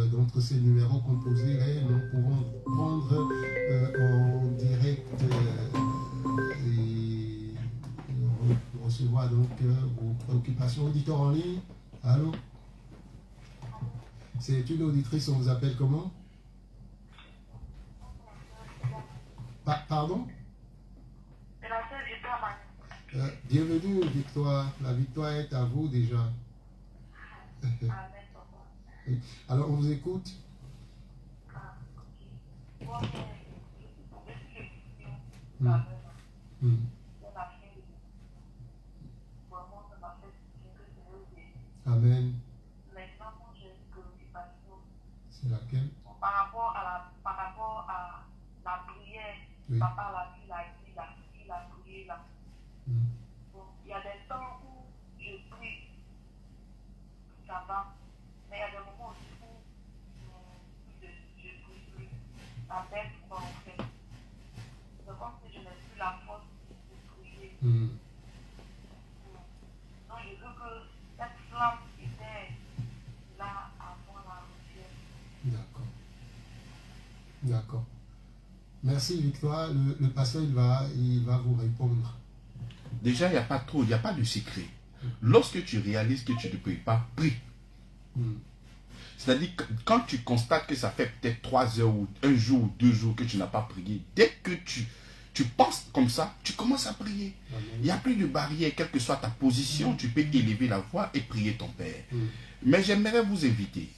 d'entre ces numéros composés, nous pouvons prendre en direct et recevoir donc vos préoccupations. Auditeur en ligne, allô? C'est une auditrice, on vous appelle comment? Pardon? C'est la sœur Victoire. Bienvenue, Victoire. La victoire est à vous déjà. Alors, on vous écoute. Amen. C'est laquelle? Par rapport à la prière, oui. Papa l'a dit, il a prié là. Donc, il y a des temps où je prie, ça va, mais il y a des moments aussi où je prie plus, la tête va en fait. C'est comme si je n'ai plus la force de prier. Donc, je veux que cette flamme était là avant la prière. D'accord. D'accord. Merci Victoire. Le pasteur il va vous répondre. Déjà, il n'y a pas trop, il n'y a pas de secret. Lorsque tu réalises que tu ne pries pas, prie. C'est-à-dire que quand tu constates que ça fait peut-être 3 heures ou 1 jour ou 2 jours que tu n'as pas prié, dès que tu penses comme ça, tu commences à prier. Il n'y a plus de barrière, quelle que soit ta position, tu peux élever la voix et prier ton Père. Mais j'aimerais vous inviter.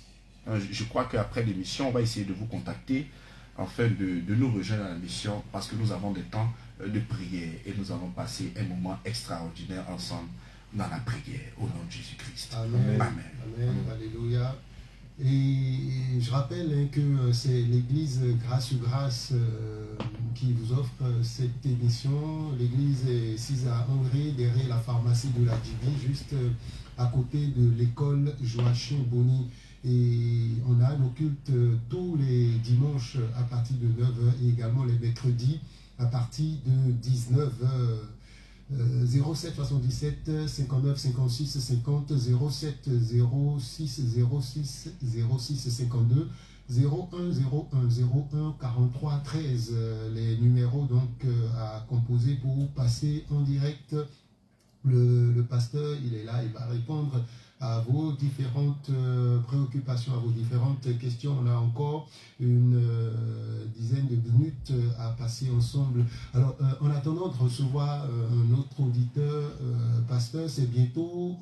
Je crois qu'après l'émission, on va essayer de vous contacter afin de nous rejoindre à la mission parce que nous avons des temps de prière et nous allons passer un moment extraordinaire ensemble dans la prière au nom de Jésus-Christ. Amen. Amen. Alléluia. Et je rappelle que c'est l'église Grâce sur Grâce qui vous offre cette émission. L'église est 6 à Hongrie, derrière la pharmacie de la Divi, juste à côté de l'école Joachim Bonny. Et on a nos cultes tous les dimanches à partir de 9h et également les mercredis à partir de 19h. 07 77 59 56 50 07 06 06 06 52 01 01 01 43 13 les numéros donc à composer pour passer en direct. Le pasteur il est là, il va répondre à vos différentes préoccupations, à vos différentes questions. On a encore une dizaine de minutes à passer ensemble. Alors, en attendant de recevoir un autre auditeur, pasteur, c'est bientôt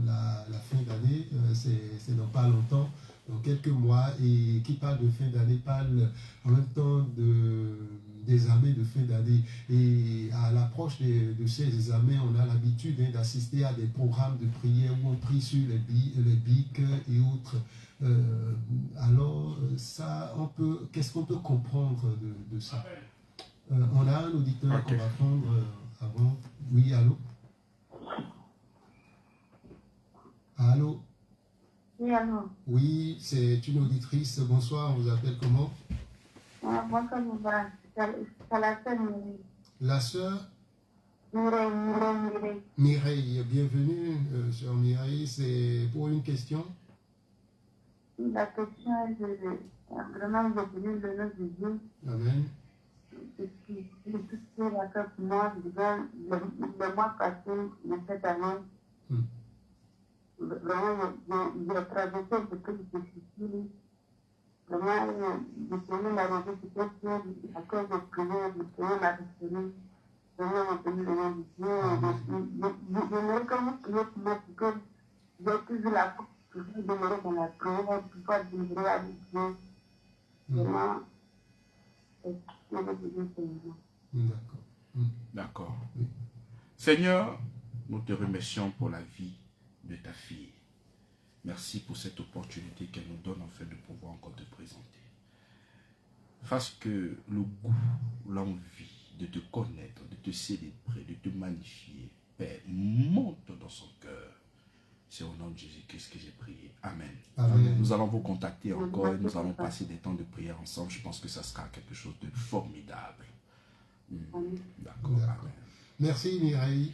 la fin d'année, c'est dans pas longtemps, dans quelques mois, et qui parle de fin d'année parle en même temps des examens de fin d'année. Et à l'approche de ces examens, on a l'habitude d'assister à des programmes de prière où on prie sur les bics et autres. Alors, ça, qu'est-ce qu'on peut comprendre de ça? On a un auditeur qu'on va prendre avant. Oui, allô? Allô? Oui, allô? Oui, c'est une auditrice. Bonsoir, on vous appelle comment? Moi, comme vous va. C'est la sœur Mireille. La sœur Mireille. Mireille, bienvenue, sœur Mireille. C'est pour une question? La question est vraiment de bénir le nom de Dieu. Amen. C'est tout ce qui est d'accord pour moi. Le mois passé, de cette année, vraiment, j'ai traversé beaucoup de difficultés. Vraiment, le Seigneur m'a rendu peut-être à cause de prière, le Seigneur m'a restauré. Vraiment, m'a donné le nom de Dieu. Je me reconnais pour moi, parce que demeurer dans la prière, pouvoir demeurer avec Dieu. Vraiment, D'accord. D'accord. Seigneur, nous te remercions pour la vie de ta fille. Merci pour cette opportunité qu'elle nous donne en fait de pouvoir encore te présenter. Fasse que le goût, l'envie de te connaître, de te célébrer, de te magnifier, Père, monte dans son cœur. C'est au nom de Jésus-Christ que j'ai prié. Amen. Amen. Nous allons vous contacter encore et nous allons passer des temps de prière ensemble. Je pense que ça sera quelque chose de formidable. D'accord. Amen. Merci Mireille.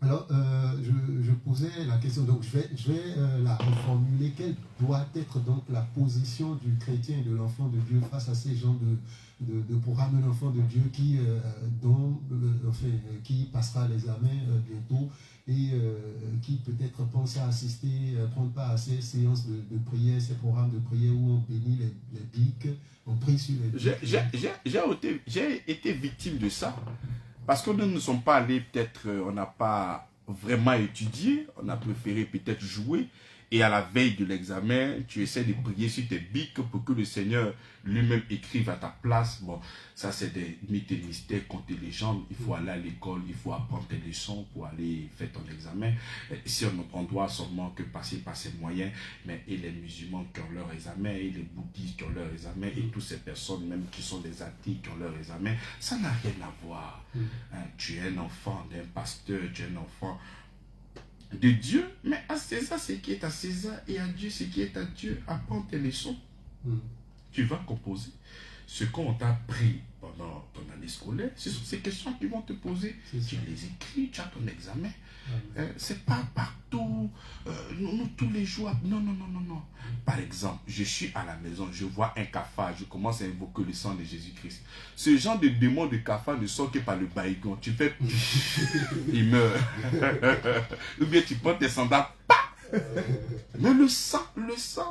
Alors, je posais la question, donc je vais la reformuler. Quelle doit être donc la position du chrétien et de l'enfant de Dieu face à ces gens de programme de l'enfant de Dieu qui passera l'examen bientôt et qui peut-être pense à assister, prendre part à ces séances de prière, ces programmes de prière où on bénit les biques, on prie sur les biques. J'ai été victime de ça. Parce que nous ne sommes pas allés, peut-être, on n'a pas vraiment étudié, on a préféré peut-être jouer. Et à la veille de l'examen, tu essaies de prier sur tes bics pour que le Seigneur lui-même écrive à ta place. Bon, ça c'est des mythes et mystères, contes et légendes. Il faut aller à l'école, il faut apprendre tes leçons pour aller faire ton examen. Si on doit seulement que passer par ces moyens, mais et les musulmans qui ont leur examen, et les bouddhistes qui ont leur examen, et toutes ces personnes même qui sont des athées qui ont leur examen, ça n'a rien à voir. Tu es un enfant d'un pasteur, tu es un enfant de Dieu, mais à César ce qui est à César et à Dieu ce qui est à Dieu. Apprends tes leçons. Tu vas composer ce qu'on t'a appris pendant ton année scolaire. Ce sont ces questions qui vont te poser. Tu les écris, tu as ton examen. C'est pas partout, nous tous les jours. Non. Par exemple, je suis à la maison, je vois un cafard, je commence à invoquer le sang de Jésus-Christ. Ce genre de démon de cafard ne sort que par le baïgon. Tu fais, il meurt. Ou bien tu prends tes sandales, mais le sang,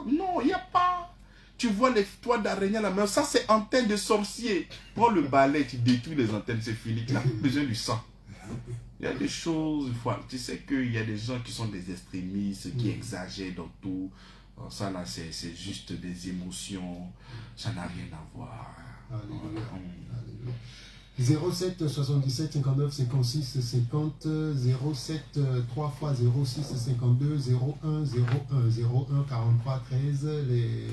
non, il n'y a pas. Tu vois les toits d'araignée à la main, ça c'est antenne de sorcier. Prends le balai, tu détruis les antennes, c'est fini. Tu n'as pas besoin du sang. Il y a des choses, tu sais qu'il y a des gens qui sont des extrémistes, qui exagèrent dans tout. Ça là, c'est juste des émotions. Ça n'a rien à voir. Alléluia. 07 77 59 56 50 07 3 x 06 52 01 01 01 43 13 les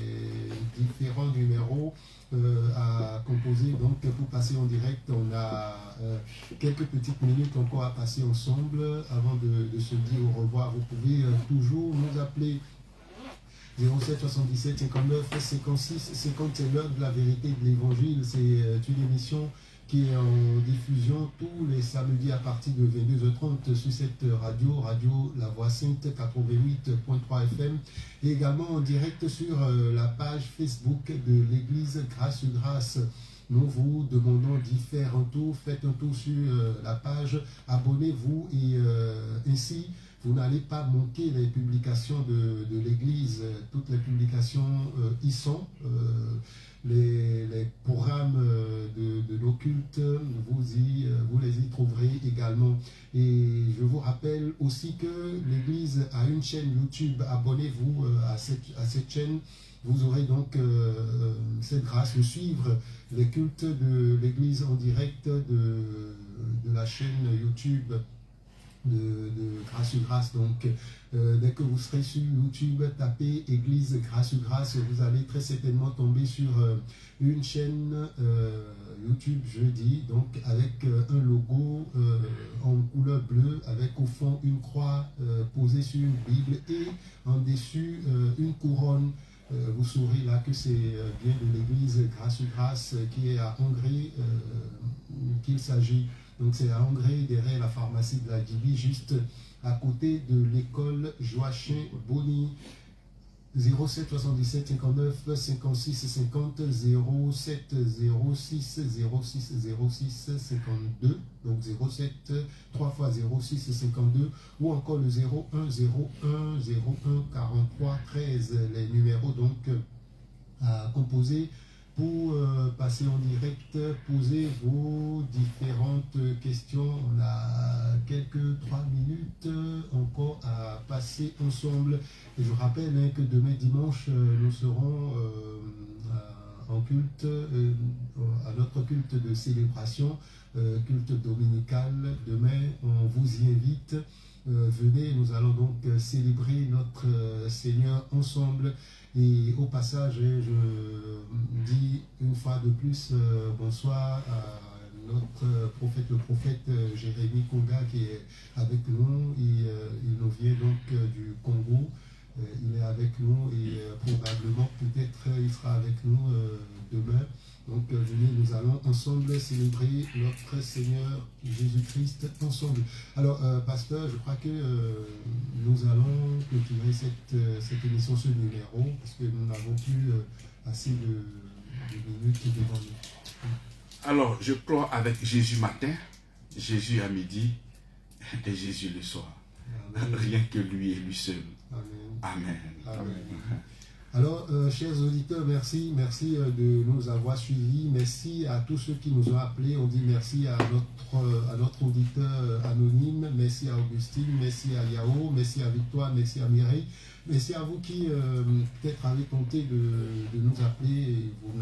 différents numéros à composer. Donc pour passer en direct, on a quelques petites minutes encore à passer ensemble avant de se dire au revoir. Vous pouvez toujours nous appeler 07 77 59 56 50. C'est l'heure de la vérité de l'évangile. C'est une émission qui est en diffusion tous les samedis à partir de 22h30 sur cette radio La Voix Sainte 88.3 FM, et également en direct sur la page Facebook de l'église Grâce sur Grâce. Nous vous demandons d'y faire un tour, faites un tour sur la page, abonnez-vous et ainsi vous n'allez pas manquer les publications de l'église. Toutes les publications y sont. Les programmes de nos cultes, vous les y trouverez également. Et je vous rappelle aussi que l'église a une chaîne YouTube. Abonnez-vous à cette chaîne. Vous aurez donc cette grâce de suivre les cultes de l'église en direct de la chaîne YouTube de Grâce sur Grâce. Donc dès que vous serez sur YouTube, tapez Église Grâce sur Grâce, vous allez très certainement tomber sur une chaîne YouTube, je dis, donc avec un logo en couleur bleue, avec au fond une croix posée sur une Bible et en dessus une couronne. Vous saurez là que c'est bien de l'église Grâce sur Grâce qui est à Hongrie qu'il s'agit. Donc c'est à Hongrie, derrière la pharmacie de la Dibi, juste à côté de l'école Joachim Bonny. 07 77 59 56 50 07 06 06 06 52, donc 07 3 x 06 52, ou encore le 01 01 01 43 13, les numéros donc à composer pour passer en direct, poser vos différentes questions. On a quelques que 3 minutes encore à passer ensemble. Et je rappelle que demain dimanche, nous serons en culte, à notre culte de célébration, culte dominical. Demain, on vous y invite. Venez, nous allons donc célébrer notre Seigneur ensemble. Et au passage, je dis une fois de plus bonsoir à notre prophète, le prophète Jérémy Konga qui est avec nous. Il nous vient donc du Congo. Il est avec nous et probablement peut-être il sera avec nous demain. Donc venez, nous allons ensemble célébrer notre Seigneur Jésus-Christ ensemble. Alors pasteur, je crois que nous allons clôturer cette émission, ce numéro, parce que nous n'avons plus assez de minutes devant nous. Alors je clôt avec Jésus matin, Jésus à midi et Jésus le soir. Amen. Rien que lui et lui seul. Amen. Amen. Amen. Alors, chers auditeurs, merci de nous avoir suivis. Merci à tous ceux qui nous ont appelés. On dit merci à notre auditeur anonyme. Merci à Augustine, merci à Yao, merci à Victoire, merci à Mireille. Merci à vous qui peut-être avez tenté de nous appeler. Et vous